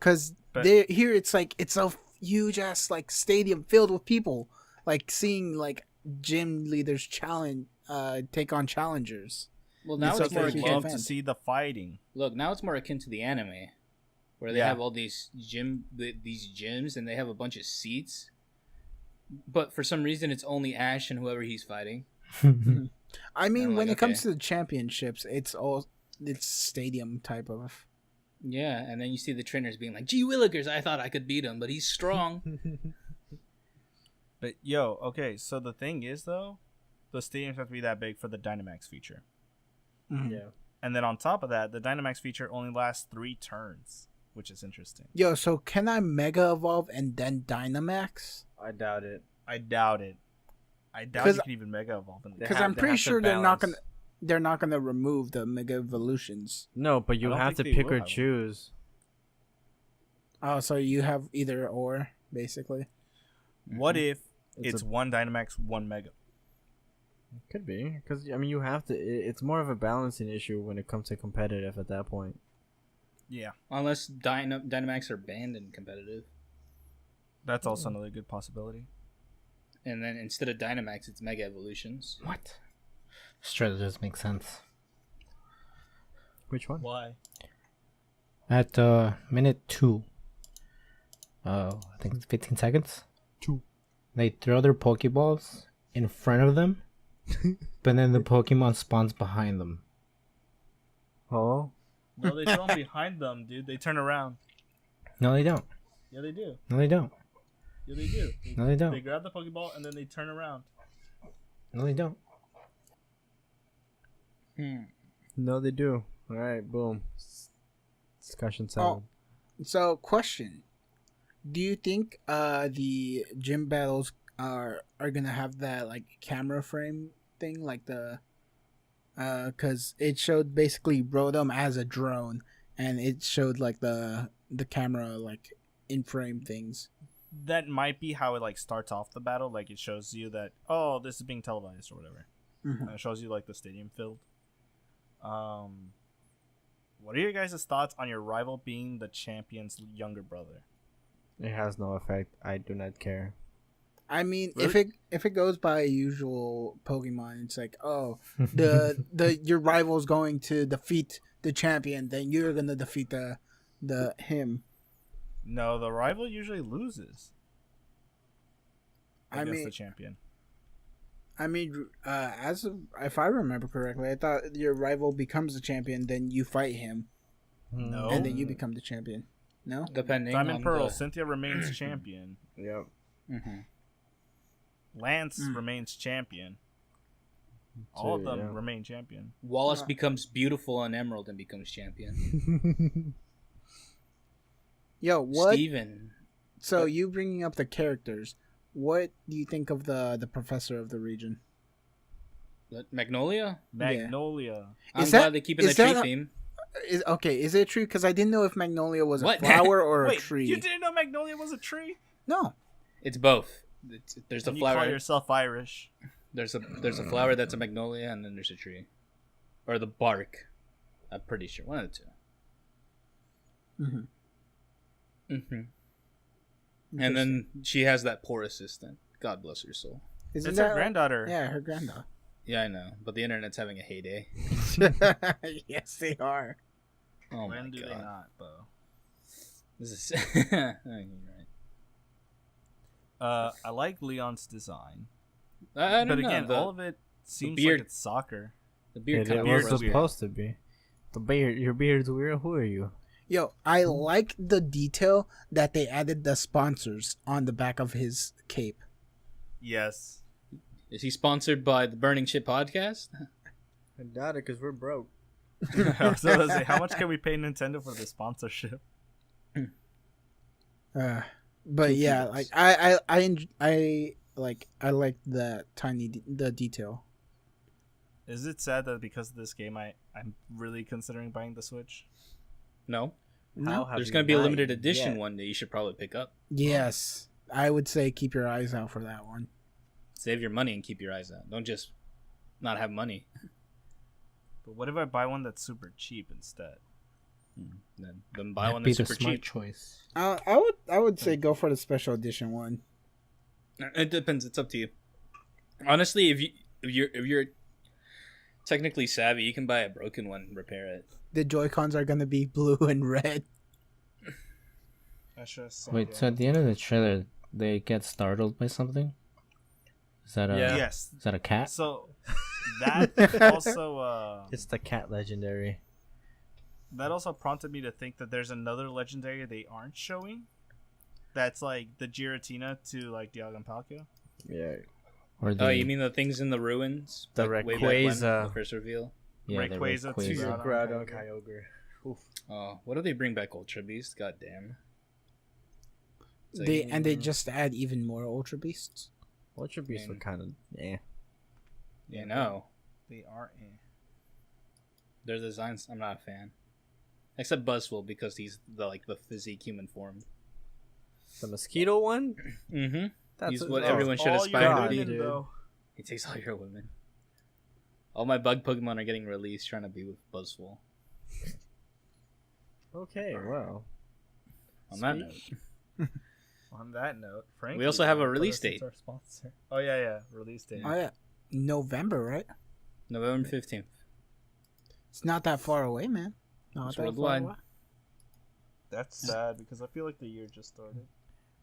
Cause But- here it's like it's a huge ass like stadium filled with people, like seeing like gym leaders take on challengers. Well, now It's it's okay more if you akin. Love can. to see the fighting. Look, now it's more akin to the anime, where they Yeah. have all these these gyms, and they have a bunch of seats. But for some reason, it's only Ash and whoever he's fighting. I mean, I'm when like, it comes okay. to the championships, it's stadium type of. Yeah, and then you see the trainers being like, "Gee willikers, I thought I could beat him, but he's strong." But yo, okay, so the thing is though, the stadiums have to be that big for the Dynamax feature. Mhm. Yeah. And then on top of that, the Dynamax feature only lasts 3 turns, which is interesting. Yo, so can I Mega Evolve and then Dynamax? I doubt it. I doubt it. I doubt 'Cause- you can even Mega Evolve in the Because have- I'm they pretty have to sure balance. they're not gonna remove the Mega Evolutions. No, but you I don't have to think they pick will or have one. choose. Oh, so you have either or basically. What if It's it's a- one Dynamax, one Mega? Could be, because I mean, you have to. It's more of a balancing issue when it comes to competitive at that point. Yeah, Unless Dynamax are banned in competitive, that's also another good possibility. and then instead of Dynamax, it's Mega Evolutions. What? Sure, that does make sense. Which one? Why? At minute 2, I think it's 15 seconds. 2. They throw their Pokeballs in front of them, but then the Pokemon spawns behind them. Oh, No, they throw them behind them, dude. They turn around. No, they don't. Yeah, they do. No, they don't. Yeah, they do. No, they don't. They grab the Pokeball and then they turn around. No, they don't. no, they do. All right, boom. Discussion settled. So, question: do you think the gym battles are gonna have that like camera frame thing, like the because it showed basically Rotom as a drone, and it showed like the camera like in frame things. That might be how it like starts off the battle. Like it shows you that this is being televised or whatever. Mhm. And it shows you like the stadium filled. What are your guys' thoughts on your rival being the champion's younger brother? It has no effect. I do not care. I mean, Really? if it goes by usual Pokemon, it's like the your rival's going to defeat the champion, then you're gonna defeat the him. No, the rival usually loses I against mean, the champion. if I remember correctly, I thought your rival becomes the champion, then you fight him, No. and then you become the champion. No, Depending Diamond on Pearl, the... Cynthia remains champion. Yep. Mhm. Lance remains champion. All of them remain champion. Wallace becomes beautiful on Emerald and becomes champion. yo, what? Steven. So you bringing up the characters? What do you think of the professor of the region? Magnolia? Magnolia. I'm Is glad that- they keep in the is tree that a- theme. Is it true? Because I didn't know if Magnolia was What? a flower or a Wait, tree. you didn't know Magnolia was a tree? No. It's both. There's a And you flower. call yourself Irish. There's a flower that's a magnolia, and then there's a tree, or the bark. I'm pretty sure one of the two. Mhm. And then she has that poor assistant. God bless her soul. Isn't It's her that granddaughter. Yeah, her granddaughter. Yeah, I know, but the internet's having a heyday. Yes, they are. Oh When my do they god, not, Bo? this is. Oh, you're right. I like Leon's design, I don't but know. again, all of it seems beard- like it's soccer. The beard It kind of beard was was weird. supposed to be. The beard, your beard's weird. Who are you? Yo, I like the detail that they added the sponsors on the back of his cape. Yes. Is he sponsored by the Burning Shit podcast? I doubt it because we're broke. I was gonna say, how much can we pay Nintendo for this sponsorship? But yeah, like I like that the detail. Is it sad that because of this game, I'm really considering buying the Switch? No. No. There's going to be a limited edition one that you should probably pick up. Yes, I would say keep your eyes out for that one. Save your money and keep your eyes out. Don't just not have money. But what if I buy one that's super cheap instead? Then buy That'd one be that's the super smart cheap. choice. I would say go for the special edition one. It depends. It's up to you. Honestly, if you're technically savvy, you can buy a broken one, repair it. The Joy-Cons are gonna be blue and red. That's just Wait, so at the end of the trailer, they get startled by something? Is that a Yes. Is that a cat? So that also It's the cat legendary. that also prompted me to think that there's another legendary they aren't showing. That's like the Giratina to like Dialga and Palkia. Yeah. Or Oh, you mean the things in the ruins? The Like, way back when, Rayquaza. the first reveal. the Rayquaza to Rayquaza. Groudon, Kyogre. Oh, what if they bring back Ultra Beast? God damn. It's like- They just add even more Ultra Beasts. Ultra Beasts were kind of Yeah, no. They are in. Their designs, I'm not a fan. Except Buzzwole because he's the physique human form. the mosquito one. Mm-hmm. That's He's a- what oh, everyone should All aspire your to God, be. women, dude. though. He takes all your women. All my bug Pokemon are getting released trying to be with Buzzwole. Okay, well. On that note. On that note, Frank. We also have a release date. Our sponsor. Oh yeah, release date. Oh yeah, November, right? November 15th. It's not that far away, man. Not It's that worldwide. far away. That's sad because I feel like the year just started.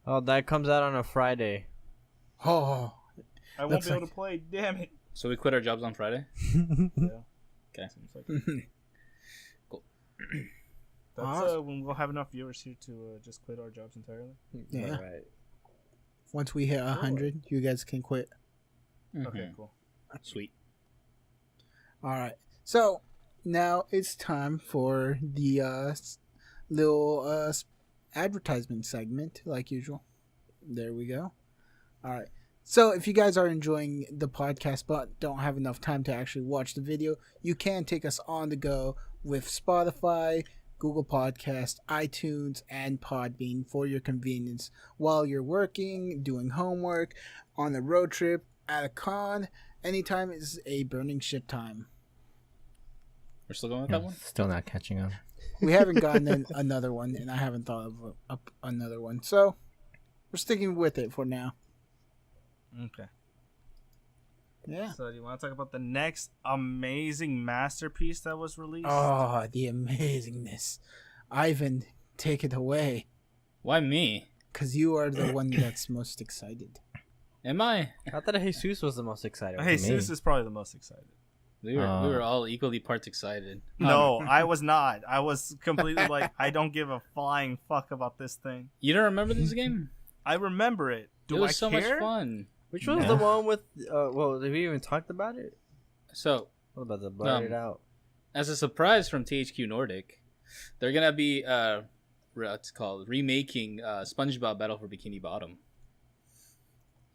Oh, that comes out on a Friday. Oh, I won't Looks be able like- to play. Damn it. So we quit our jobs on Friday? Yeah. Okay. Seems like it. That's Awesome. when we'll have enough viewers here to just quit our jobs entirely. Yeah. Right. once we hit 100, you guys can quit. Okay, cool. Sweet. All right. So now it's time for the little advertisement segment, like usual. There we go. All right. So if you guys are enjoying the podcast but don't have enough time to actually watch the video, you can take us on the go with Spotify, Google Podcast, iTunes, and Podbean for your convenience while you're working, doing homework, on a road trip, at a con. Anytime is a burning ship time. We're still going with Yeah, that one? still not catching up. We haven't gotten another one, and I haven't thought of another one. So we're sticking with it for now. Okay. Yeah. So do you want to talk about the next amazing masterpiece that was released? Oh, the amazingness. Ivan, take it away. Why me? Because you are the one that's most excited. Am I? I thought Jesus was the most excited. Hey, one. Zeus is probably the most excited. We were all equally parts excited. No, I was not. I was completely like, I don't give a flying fuck about this thing. You don't remember this game? I remember it. Do it was I so care? much fun. Which was the one with? Well, have we even talked about it? So, What about the blurred it out? as a surprise from THQ Nordic, they're gonna be what's it called, remaking SpongeBob Battle for Bikini Bottom.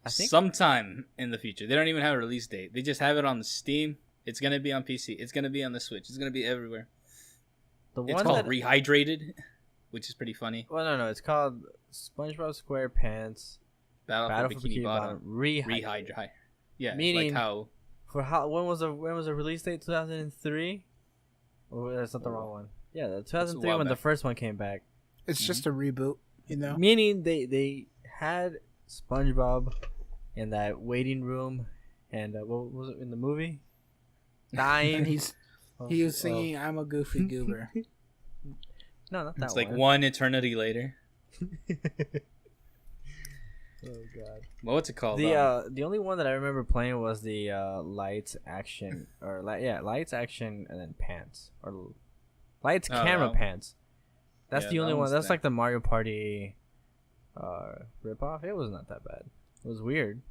I think Sometime in the future. They don't even have a release date. They just have it on Steam. It's gonna be on PC. It's gonna be on the Switch. It's gonna be everywhere. the It's one called that. Rehydrated, which is pretty funny. Well, no, it's called SpongeBob SquarePants Battle for Bikini Bottom. Rehydrated. Rehydrate. Yeah, Meaning- like how. For how? When was the release date? 2003. Or that's not the wrong one. Yeah, the 2003 while when the back. first one came back. It's just a reboot, you know. Meaning they had SpongeBob in that waiting room, and what was it in the movie? Dying. And he was singing "I'm a Goofy Goober." No, not that It's like one. one eternity later. Oh god. Well, what's it called? The only one that I remember playing was the lights action lights action and then pants or lights camera wow. pants. That's Yeah, the only that one. one's That's that. like the Mario Party ripoff. It was not that bad. It was weird,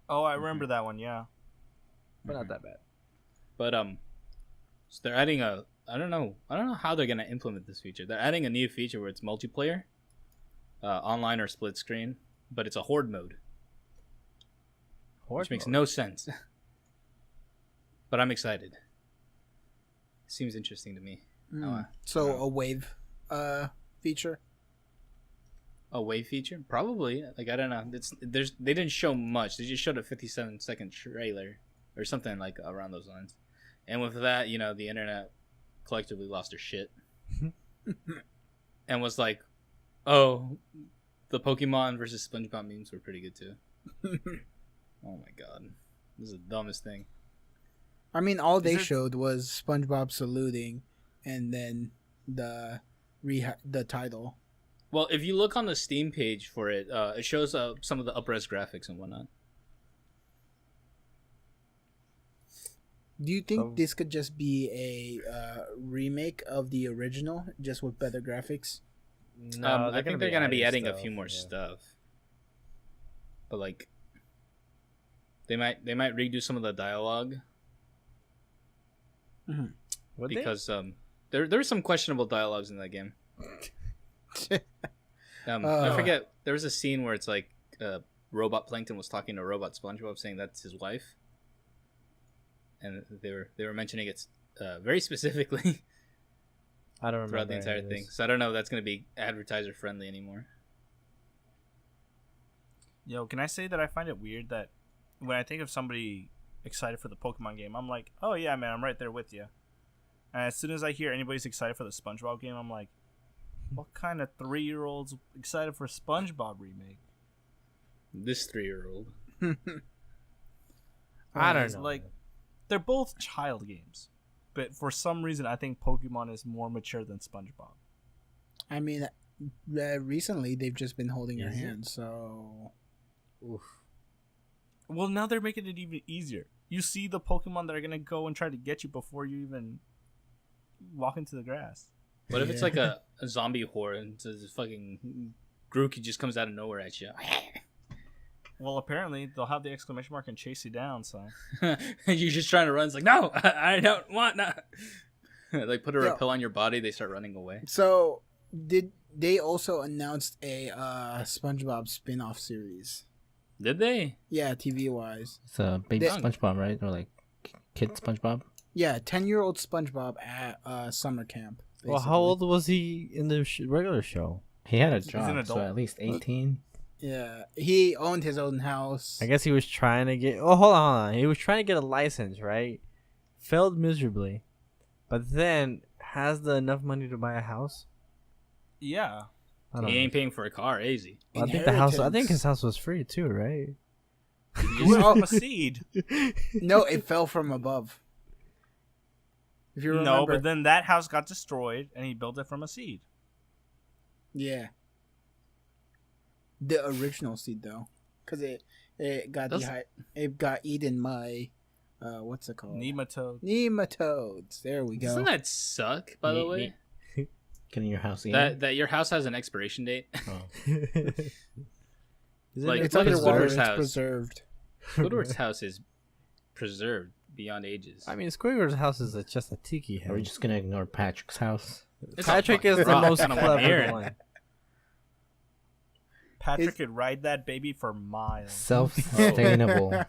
Oh, I remember that one. Yeah. but not that bad. But so they're adding a. I don't know how they're gonna implement this feature. They're adding a new feature where it's multiplayer, online or split screen, but it's a horde mode, which makes no sense. But I'm excited. Seems interesting to me. So a wave feature. A wave feature? Probably. Like, I don't know. They didn't show much. They just showed a 57-second trailer or something like around those lines. And with that, the internet collectively lost their shit and was like, "Oh, the Pokemon versus SpongeBob memes were pretty good too." Oh my god, this is the dumbest thing. I mean, all they there- showed was SpongeBob saluting, and then the title. Well, if you look on the Steam page for it, it shows some of the up-res graphics and whatnot. Do you think this could just be a remake of the original, just with better graphics? No, I think they're gonna be adding a stuff, few more yeah. stuff, but like, they might redo some of the dialogue Would they? because there's some questionable dialogues in that game. I forget. There was a scene where it's like Robot Plankton was talking to Robot SpongeBob, saying that's his wife, and they were mentioning it very specifically I don't remember throughout the entire any of thing. this. So I don't know if that's going to be advertiser friendly anymore. Yo, can I say that I find it weird that when I think of somebody excited for the Pokemon game, I'm like, oh yeah, man, I'm right there with you. And as soon as I hear anybody's excited for the SpongeBob game, I'm like, what kind of 3-year-old's excited for SpongeBob remake? This 3-year-old. I don't It's know. like, they're both child games, but for some reason, I think Pokemon is more mature than SpongeBob. I mean, recently they've just been holding your Is it? hand, so Oof. Well, now they're making it even easier. You see the Pokemon that are gonna go and try to get you before you even walk into the grass. What if it's Yeah. like a zombie horde and this fucking Grookey just comes out of nowhere at you? Well, apparently they'll have the exclamation mark and chase you down. So You're just trying to run. It's like, no, I don't want that. Like, put a Yeah. repel on your body, they start running away. So did they also announced a SpongeBob spin-off series? Did they? Yeah, TV wise. It's a baby They- SpongeBob, right? Or like kid SpongeBob. Yeah, 10-year-old SpongeBob at summer camp. Well, how basically. old was he in the regular show? He had a an job, so adult. at least 18. Yeah, he owned his own house. I guess he was trying to get. Oh, hold on. He was trying to get a license, right? Failed miserably, but then has enough money to buy a house. yeah, I don't He know. ain't paying for a car, is he? I think the house. I think Inheritance. his house was free too, right? you Well, from a seed. No, it fell from above. If you remember, No, but then that house got destroyed, and he built it from a seed. yeah, the original seed though, because it got it got eaten by what's it called? Nematodes. There we go. Doesn't that suck, by the Neat, way? neat. Getting your house in. That your house has an expiration date? Oh. Like, It's look at underwater. Squidward's It's house. preserved. Squidward's house is preserved beyond ages. I mean, Squidward's house is just a tiki Are we house. just gonna ignore Patrick's house? It's a Patrick is the fucking rock most and a clever iron. one. Patrick could ride that baby for miles. Self-sustainable.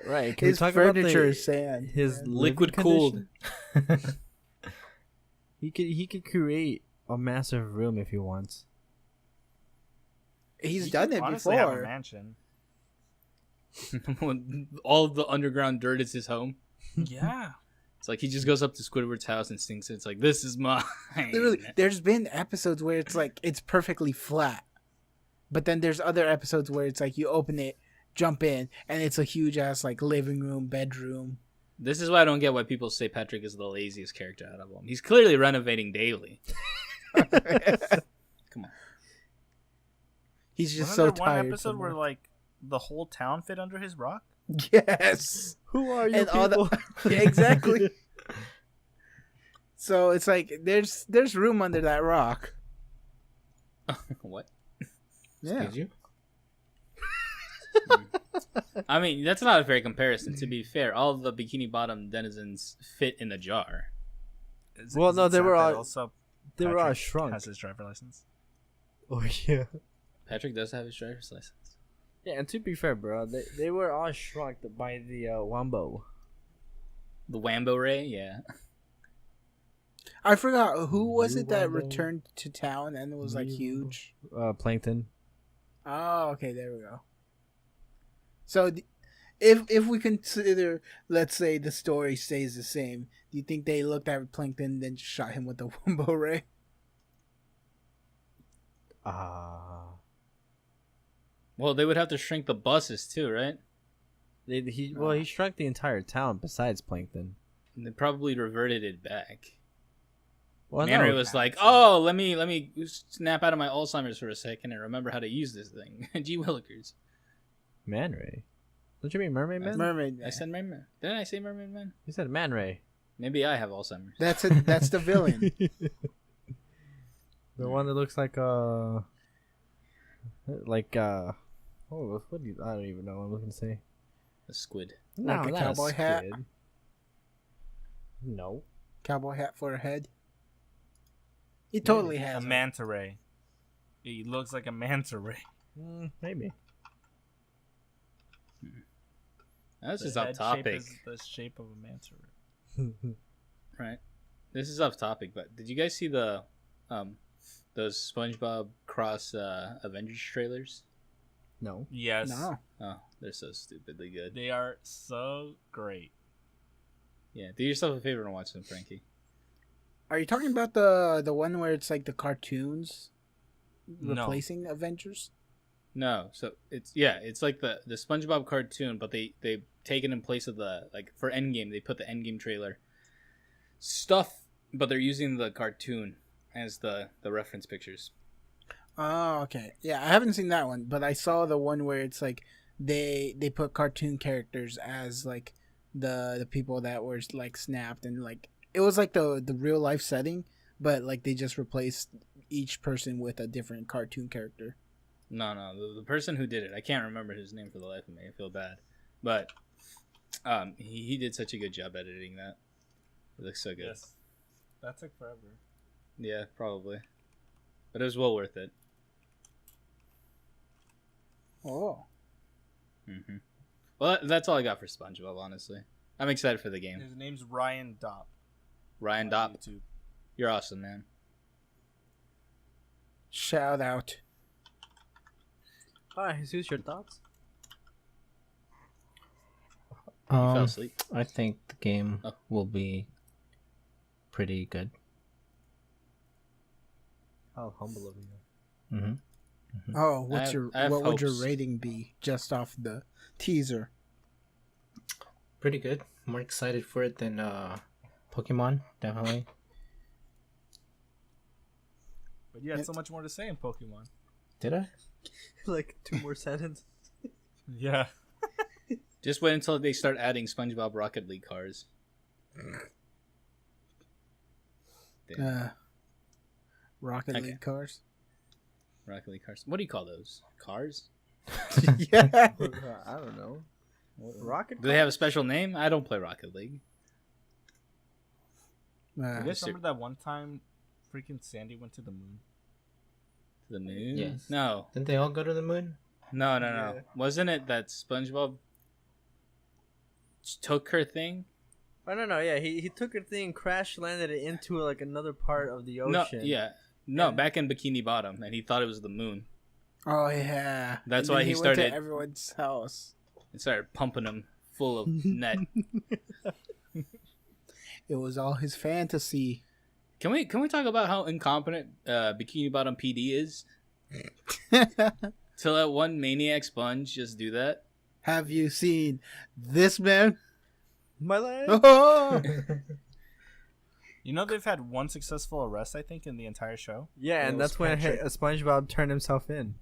Right? Can we His talk about furniture the- is sand. his man. Liquid living cooled. condition? He could create a massive room if he wants. He's He done could it honestly have a before. mansion. All of the underground dirt is his home. Yeah. It's It's like he just goes up to Squidward's house and sings it. It's like, this is mine. Literally, there's been episodes where it's like it's perfectly flat, but then there's other episodes where it's like you open it, jump in, and it's a huge ass like living room, bedroom. This is why I don't get why people say Patrick is the laziest character out of them. He's clearly renovating daily. Come on. He's just Wasn't so there tired. one episode where like the whole town fit under his rock? Yes. Who are you And all people? Yeah, exactly. So it's like there's room under that rock. What? Yeah. Excuse you? I mean, that's not a fair comparison. To be fair, all the Bikini Bottom denizens fit in a jar. Well, no, they sad were that all- also They were all Patrick shrunk. has his driver license. Oh yeah. Patrick does have his driver's license. Yeah, and to be fair, bro, they were all shrunk by the Wombo. The Wambo Ray, yeah. I forgot who was You it that wonder- returned to town and it was like You huge. Plankton. Oh, okay, there we go. So, if we consider, let's say, the story stays the same, do you think they looked at Plankton and then shot him with the Wumbo Ray? Well, they would have to shrink the buses too, right? He shrunk the entire town besides Plankton. And they probably reverted it back. Well, Man Ray no, was like, "Oh, let me snap out of my Alzheimer's for a second and remember how to use this thing." Gee willikers. Man Ray. Don't you mean Mermaid Man? Mermaid. I said Mermaid. Didn't I say Mermaid Man? You said Man Ray. Maybe I have Alzheimer's. That's the villain. The one that looks like oh, what do you? I don't even know what I'm looking to say. A squid. Like a not cowboy hat? squid. No. Cowboy hat for a head. He totally A has one. manta ray. He looks like a manta ray. Maybe. This The is off head shape topic, is the shape of a manta ray. right? This is off topic, but did you guys see the those SpongeBob cross Avengers trailers? No. Yes. No. Oh, they're so stupidly good. They are so great. Yeah, do yourself a favor and watch them, Frankie. Are you talking about the one where it's like the cartoons No. replacing Avengers? No, so it's like the SpongeBob cartoon, but they take it in place of the, like, for Endgame they put the Endgame trailer stuff, but they're using the cartoon as the reference pictures. Oh, okay. Yeah, I haven't seen that one, but I saw the one where it's like they put cartoon characters as like the people that were like snapped, and like it was like the real life setting, but like they just replaced each person with a different cartoon character. No, the person who did it, I can't remember his name for the life of me. I feel bad, but he did such a good job editing that. It looks so good. Yes. That took forever. Yeah, probably, but it was well worth it. Oh. Well, that's all I got for SpongeBob. Honestly, I'm excited for the game. His name's Ryan Dopp. Ryan on Dopp, YouTube. you're awesome, man. Shout out. Alright, Jesus, your thoughts? You fell asleep. I think the game Oh. will be pretty good. How humble of you. Mm-hmm. Oh, I have what would your hopes. rating be just off the teaser? Pretty good. More excited for it than Pokemon, definitely. But you had so much more to say in Pokemon. Did I? Like 2 more sentences. Yeah. Just wait until they start adding SpongeBob Rocket League cars. Damn. Rocket Okay. League cars. Rocket League cars. What do you call those? Cars? Yeah. I don't know. Rocket. Do they have a special name? I don't play Rocket League. You guys Yes, sir. remember that one time freaking Sandy went to the moon? To the moon? Yes. No. Didn't they all go to the moon? No. Yeah. Wasn't it that SpongeBob took her thing? Oh no, yeah, he took her thing, crash landed it into like another part of the No, ocean. yeah. No, back in Bikini Bottom, and he thought it was the moon. Oh yeah. That's And why then he went started- to everyone's house. And started pumping him full of net. It was all his fantasy. Can we talk about how incompetent Bikini Bottom PD is? To let one maniac sponge just do that? Have you seen this man? My leg. Oh! You know they've had one successful arrest, I think, in the entire show. Yeah, It and was that's when Patrick. SpongeBob turned himself in.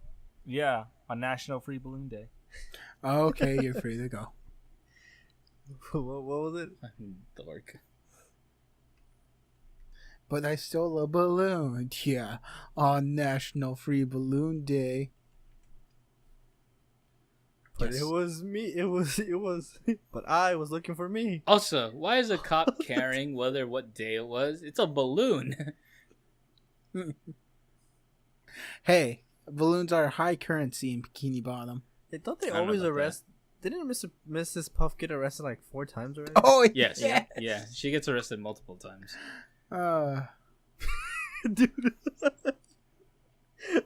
Yeah, on National Free Balloon Day. Okay, you're free to go. What was it? Fucking dork. But I stole a balloon, yeah, on National Free Balloon Day. But Yes. it was me. It was. But I was looking for me. Also, why is a cop caring whether what day it was? It's a balloon. Hey, balloons are high currency in Bikini Bottom. Don't they I don't know always about arrest? Didn't Mrs. Puff get arrested like 4 times already? Oh, Yes. yeah. Yeah. She gets arrested multiple times. Dude.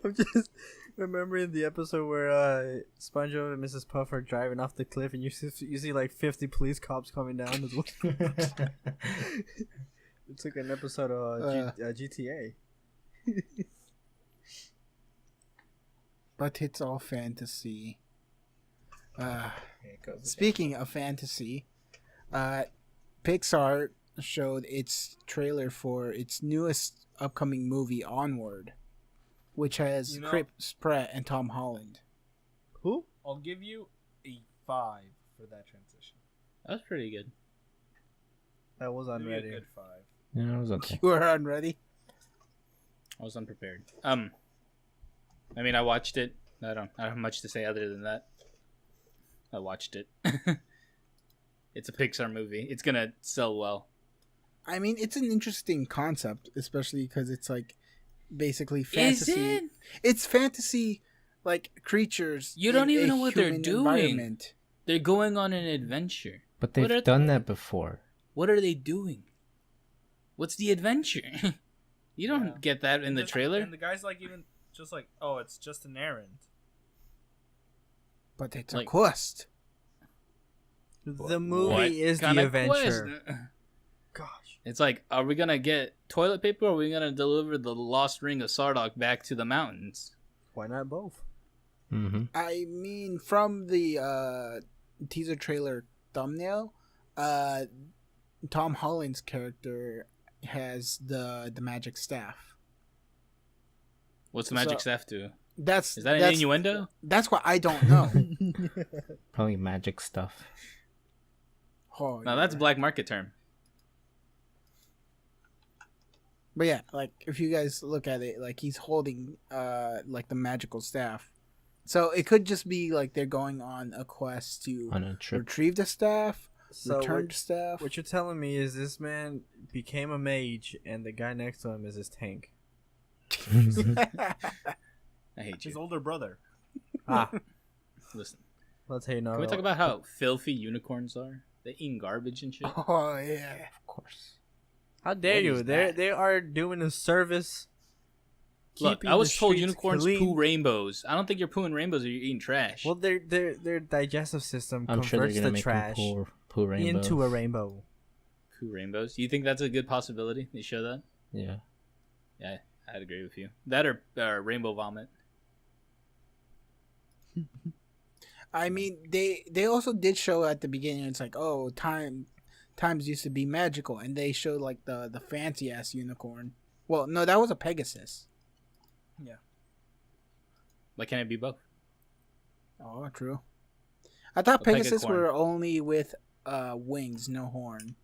I'm just remembering the episode where SpongeBob and Mrs. Puff are driving off the cliff, and you see like 50 police cops coming down as well. It's like an episode of GTA. But it's all fantasy. Speaking of fantasy, Pixar showed its trailer for its newest upcoming movie, Onward, which has You know- Chris Pratt and Tom Holland. Who? I'll give you a 5 for that transition. That was pretty good. That was Give me a unready. good 5. Yeah, it was okay. You are unready? I was unprepared. I mean, I watched it. I don't have much to say other than that. I watched it. It's a Pixar movie. It's gonna sell well. I mean, it's an interesting concept, especially because it's like basically fantasy. Is it? It's fantasy, like creatures. You don't in even a know what they're human doing. environment. They're going on an adventure. But What are they've done that before. What are they doing? What's the adventure? You don't Yeah. get that in the trailer. And the guy's like, even just like, oh, it's just an errand. But it's Like- a quest. The movie What is the kind of adventure. quest? Gosh. It's like, are we gonna get toilet paper, or are we gonna deliver the lost ring of Sardok back to the mountains? Why not both? Mm-hmm. I mean, from the teaser trailer thumbnail, Tom Holland's character has the magic staff. What's the magic So- staff do? Is Is that an innuendo? That's what I don't know. Probably magic stuff. Oh, No, that's a yeah. black market term. But yeah, like if you guys look at it, like he's holding like the magical staff. So it could just be like they're going on a quest to On a trip. retrieve the staff, So return the staff. what you're telling me is this man became a mage, and the guy next to him is his tank. I hate His you. older brother. Ah, Listen, that's how you know. can we talk about how filthy unicorns are? They eat garbage and shit. Oh yeah. Of course. How dare What you? is They that? they are doing a service. Look, keeping I was the told streets unicorns clean. poo rainbows. I don't think you're pooing rainbows or you're eating trash. Well, their digestive system I'm sure they're converts gonna the make trash them poo rainbows. into a rainbow. Poo rainbows? You think that's a good possibility? They show that? Yeah. Yeah, I'd agree with you. That or rainbow vomit. I mean, they also did show at the beginning. It's like, oh, times used to be magical, and they showed like the fancy ass unicorn. Well, no, that was a Pegasus. Why can't it be both? Oh, true. I thought A Pegasus pegacorn. were only with wings, no horn.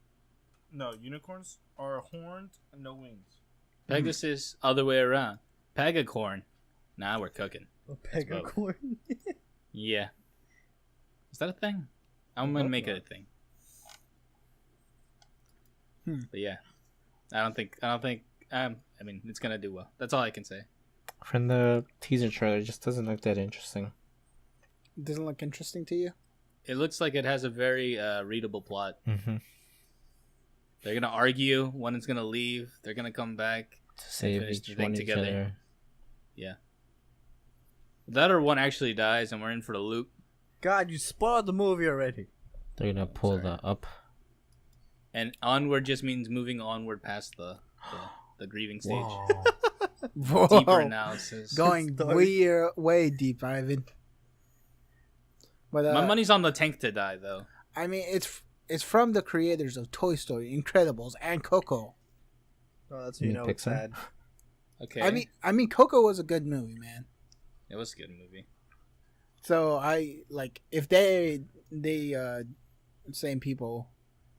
No, unicorns are horned and no wings. Pegasus, other way around. Pegacorn. Nah, we're cooking. A pegacorn. Yeah. Is that a thing? I'm gonna make it a thing. But yeah, I don't think. I mean, it's gonna do well. That's all I can say. From the teaser trailer, it just doesn't look that interesting. Doesn't look interesting to you? It looks like it has a very readable plot. Mm-hmm. They're gonna argue. One is gonna leave. They're gonna come back. To save finish each the thing one each together. other. That or one actually dies and we're in for the loop. God, you spoiled the movie already. They're gonna pull sorry. the up. And onward just means moving onward past the grieving stage. Whoa. Deeper analysis. Going way deep, Ivan. But My money's on the tank to die, though. I mean, it's from the creators of Toy Story, Incredibles, and Coco. Oh, that's You mean it's Pixar? sad. Okay. I mean, Coco was a good movie, man. It was a good movie. So I like if they same people,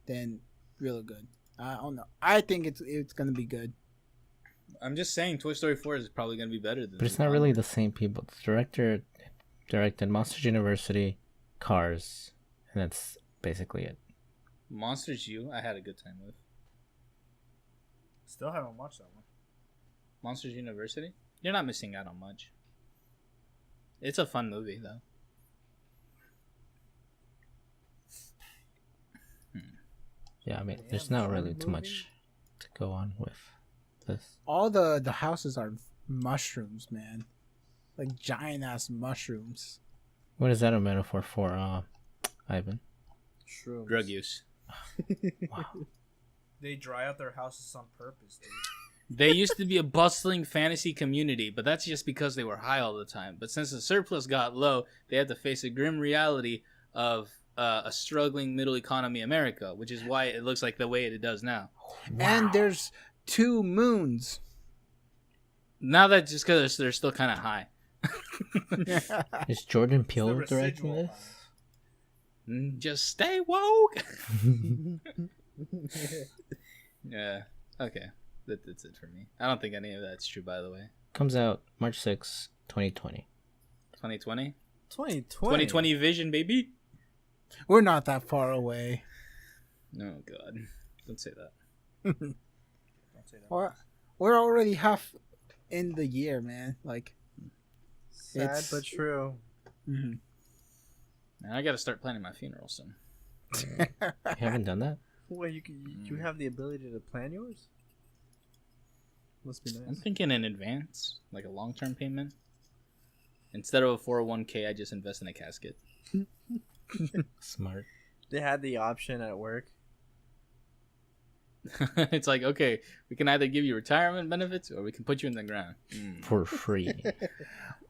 then really good. I don't know. I think it's gonna be good. I'm just saying, Toy Story 4 is probably going to be better than. But it's not really the same people. The director directed Monsters University, Cars, and that's basically it. Monsters U. I had a good time with. Still haven't watched that one. Monsters University. You're not missing out on much. It's a fun movie, though. Yeah, I mean, there's not really too much to go on with this. All the houses are mushrooms, man. Like giant ass mushrooms. What is that a metaphor for, Ivan? Shrooms. Drug use. Wow. They dry out their houses on purpose, dude. They used to be a bustling fantasy community, but that's just because they were high all the time. But since the surplus got low, they had to face a grim reality of a struggling middle economy America, which is why it looks like the way it does now. And there's 2 moons. Now that just because they're still kind of high. Is Jordan The Peele residual directing this? Just stay woke. Yeah. Okay. That's it for me. I don't think any of that's true, by the way. Comes out March 6, 2020. 2020? 2020. 2020 vision, baby. We're not that far away. Oh, God. Don't say that. Don't say that. We're already half in the year, man. Like, Sad It's- but true. mhm. Man, I got to start planning my funeral soon. You haven't done that? Well, you have the ability to plan yours. Must be I'm nice. thinking in advance, like a long-term payment. Instead of a 401k, I just invest in a casket. Smart. They had the option at work. It's like, okay, we can either give you retirement benefits or we can put you in the ground. For free.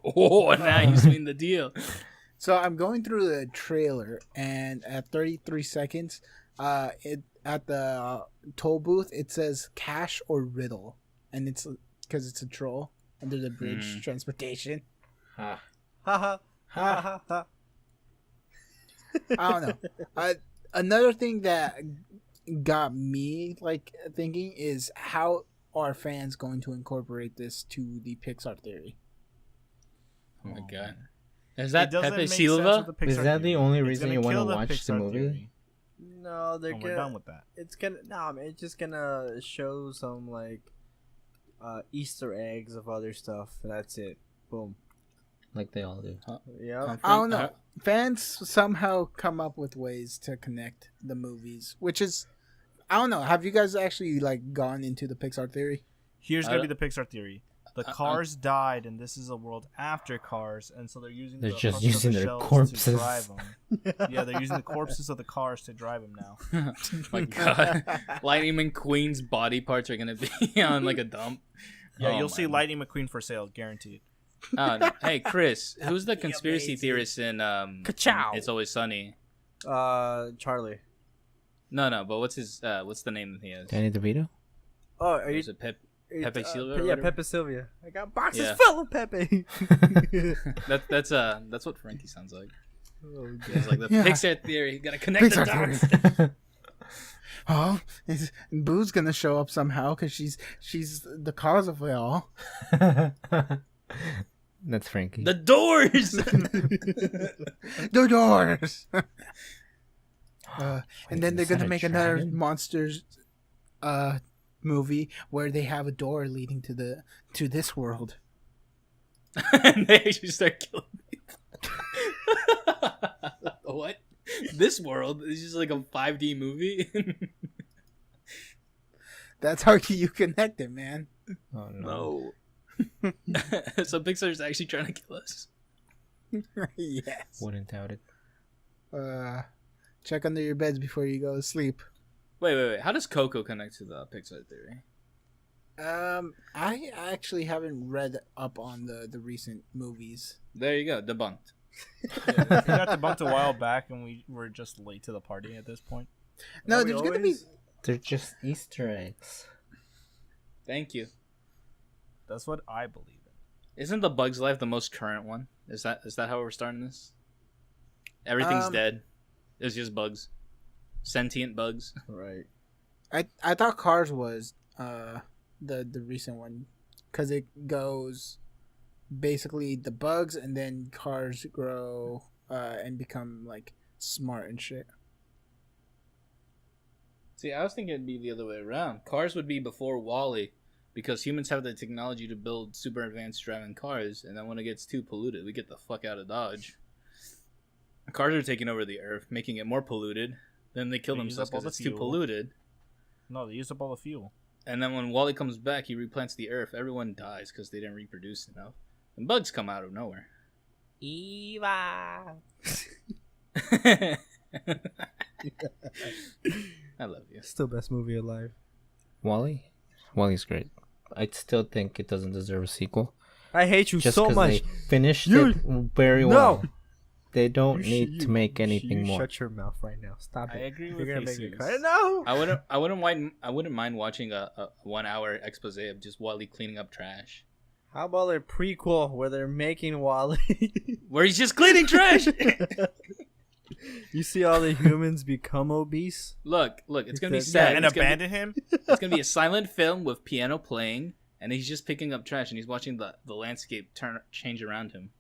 Oh, now you seen the deal. So I'm going through the trailer, and at 33 seconds, at the toll booth it says cash or riddle, and it's because it's a troll under the bridge transportation. Ha. Ha ha ha ha ha. I don't know. Another thing that got me like thinking is how are fans going to incorporate this to the Pixar theory? Oh my god. Is that It doesn't Pepe make sense Silva? with the Is Pixar that the theory. only It's reason gonna you want to kill the watch the Pixar movie? theory. No, they're And we're gonna. done with that. It's gonna. No, man, it's just gonna show some like Easter eggs of other stuff. That's it. Boom. Like they all do. Yeah. I don't know. Fans somehow come up with ways to connect the movies, which is, I don't know. Have you guys actually like gone into the Pixar theory? Here's I gonna be don't- the Pixar theory. The Cars died, and this is a world after Cars, and so they're using. They're the just husks of using the their shells corpses. To drive 'em. Yeah, they're using the corpses of the cars to drive them now. Oh my god. Lightning McQueen's body parts are gonna be on like a dump. Yeah, Oh you'll my see Lightning McQueen for sale, guaranteed. Hey Chris, who's the conspiracy amazing. theorist in Ka-chow. It's Always Sunny? Charlie. No, but what's the name that he has? Danny DeVito? Oh, are you? Is it Pepe Silva or Yeah, whatever? Pepe Silvia. I got boxes Yeah. full of Pepe. That's what Frankie sounds like. Oh, It's like the Yeah. Pixar theory. You gotta connect the Pixar dots. theory. Oh, Boo's gonna show up somehow because she's the cause of it all. That's Frankie. The doors. The doors. Wait, And then they're is that gonna a make another dragon? monsters movie where they have a door leading to this world. And they actually start killing people. What? This world is just like a 5D movie. That's how you connect it, man. Oh no. No. So Pixar's actually trying to kill us. Yes. Wouldn't doubt it. Check under your beds before you go to sleep. Wait. How does Coco connect to the Pixar theory? I actually haven't read up on the recent movies. There you go, debunked. Yeah, we got debunked a while back, and we were just late to the party at this point. No, Are we there's gonna be. They're just Easter eggs. Thank you. That's what I believe in. Isn't the Bugs Life the most current one? Is that how we're starting this? Everything's dead. It's just bugs, sentient bugs. Right. I thought Cars was the recent one, because it goes basically the bugs and then cars grow and become like smart and shit. See, I was thinking it'd be the other way around. Cars would be before Wall-E, because humans have the technology to build super advanced driving cars, and then when it gets too polluted, we get the fuck out of Dodge. Cars are taking over the earth, making it more polluted. Then they kill They use themselves up all because the it's too fuel. polluted. No, they used up all the fuel. And then when Wall-E comes back, he replants the earth. Everyone dies because they didn't reproduce enough. And bugs come out of nowhere. Eva. I love you. Still best movie alive. Wall-E? Wall-E's great. I still think it doesn't deserve a sequel. I hate you Just so 'cause much. they finished You- it very No! well. They don't You need to make anything more. Shut your mouth right now. Stop it. I agree You're with gonna make me Jesus. cry. No. I wouldn't mind watching a 1 hour expose of just Wall-E cleaning up trash. How about a prequel where they're making Wall-E? Where he's just cleaning trash. You see all the humans become obese. Look, it's gonna be Because- sad. And It's gonna be- abandon him? It's gonna be a silent film with piano playing, and he's just picking up trash, and he's watching the landscape change around him,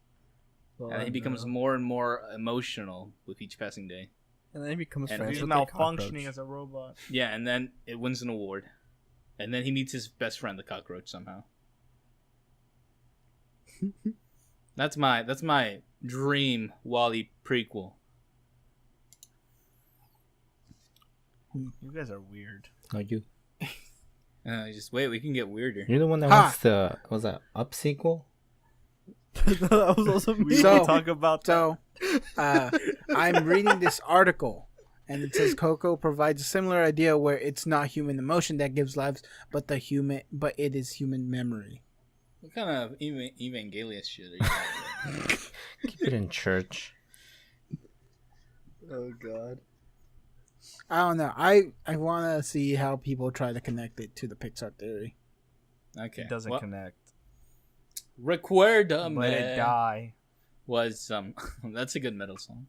and he becomes more and more emotional with each passing day. And then he becomes and friends He's with the malfunctioning cockroach. as a robot. Yeah, and then it wins an award, and then he meets his best friend, the cockroach, somehow. That's my dream Wall-E prequel. You guys are weird. No, you. Just wait, we can get weirder. You're the one that Ha! wants the was that Up sequel? That was also me. We So- will talk about that. So, I'm reading this article, and it says Coco provides a similar idea where it's not human emotion that gives lives, but it is human memory. What kind of Evangelius shit are you talking about? Keep it in church. Oh god. I don't know. I want to see how people try to connect it to the Pixar theory. Okay. It doesn't well, connect. Recuerda Let it die. was that's a good metal song.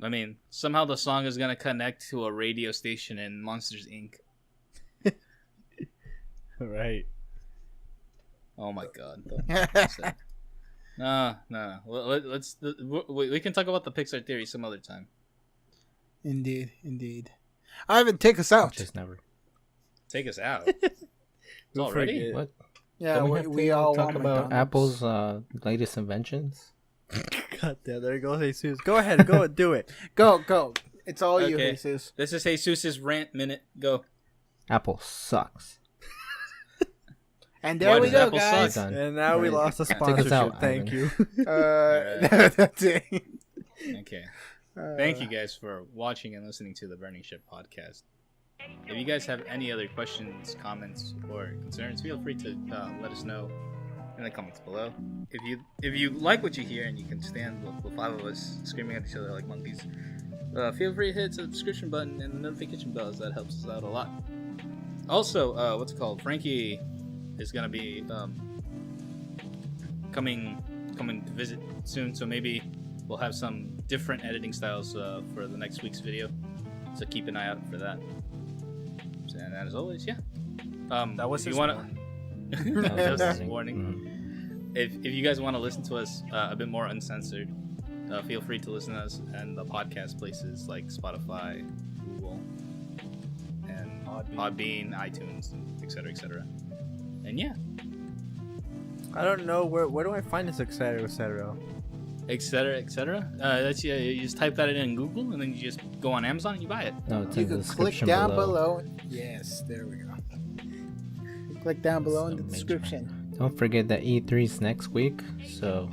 I mean, somehow the song is gonna connect to a radio station in Monsters Inc. Right. Oh my god. What's that? No. We can talk about the Pixar theory some other time. Indeed. Ivan, take us out. Just never. Take us out. It's already. forget. What? Yeah, Don't we have to all talk want about McDonald's. Apple's latest inventions. God damn, there goes Jesus. Go ahead, go and do it. Go. It's all you, Okay. Jesus. This is Jesus' rant minute. Go. Apple sucks. And Why there we does go, Apple guys. suck? Done. And now we Right. lost a Take us sponsorship. out, Thank Ivan. you. That's it. Okay. Thank you guys for watching and listening to the Burning Ship podcast. If you guys have any other questions, comments, or concerns, feel free to let us know in the comments below. If you like what you hear and you can stand the five of us screaming at each other like monkeys, feel free to hit the subscription button and the notification bells. That helps us out a lot. Also, what's it called? Frankie is gonna be coming to visit soon, so maybe we'll have some different editing styles for the next week's video. So keep an eye out for that. And as always, yeah. That was if you his wanna... warning. that was his amazing. warning. If you guys want to listen to us a bit more uncensored, feel free to listen to us and the podcast places like Spotify, Google, and Podbean, iTunes, etc., etc. And yeah, I don't know where do I find this etc. etc., etc. That's you just type that in Google and then you just go on Amazon and you buy it. No, it's You in the can click description down below. below. Yes, there we go. Click down below in the Amazing. description. Don't forget that E3's next week, so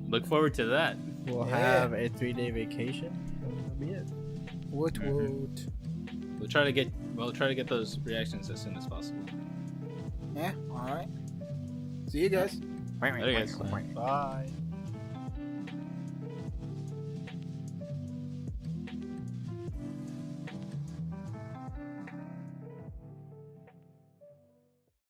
Look forward to that. We'll Yeah. have a 3-day vacation. be it. Woot Mhm. woot. We'll try to get those reactions as soon as possible. Yeah. All right. See you guys. Later, guys. Bye.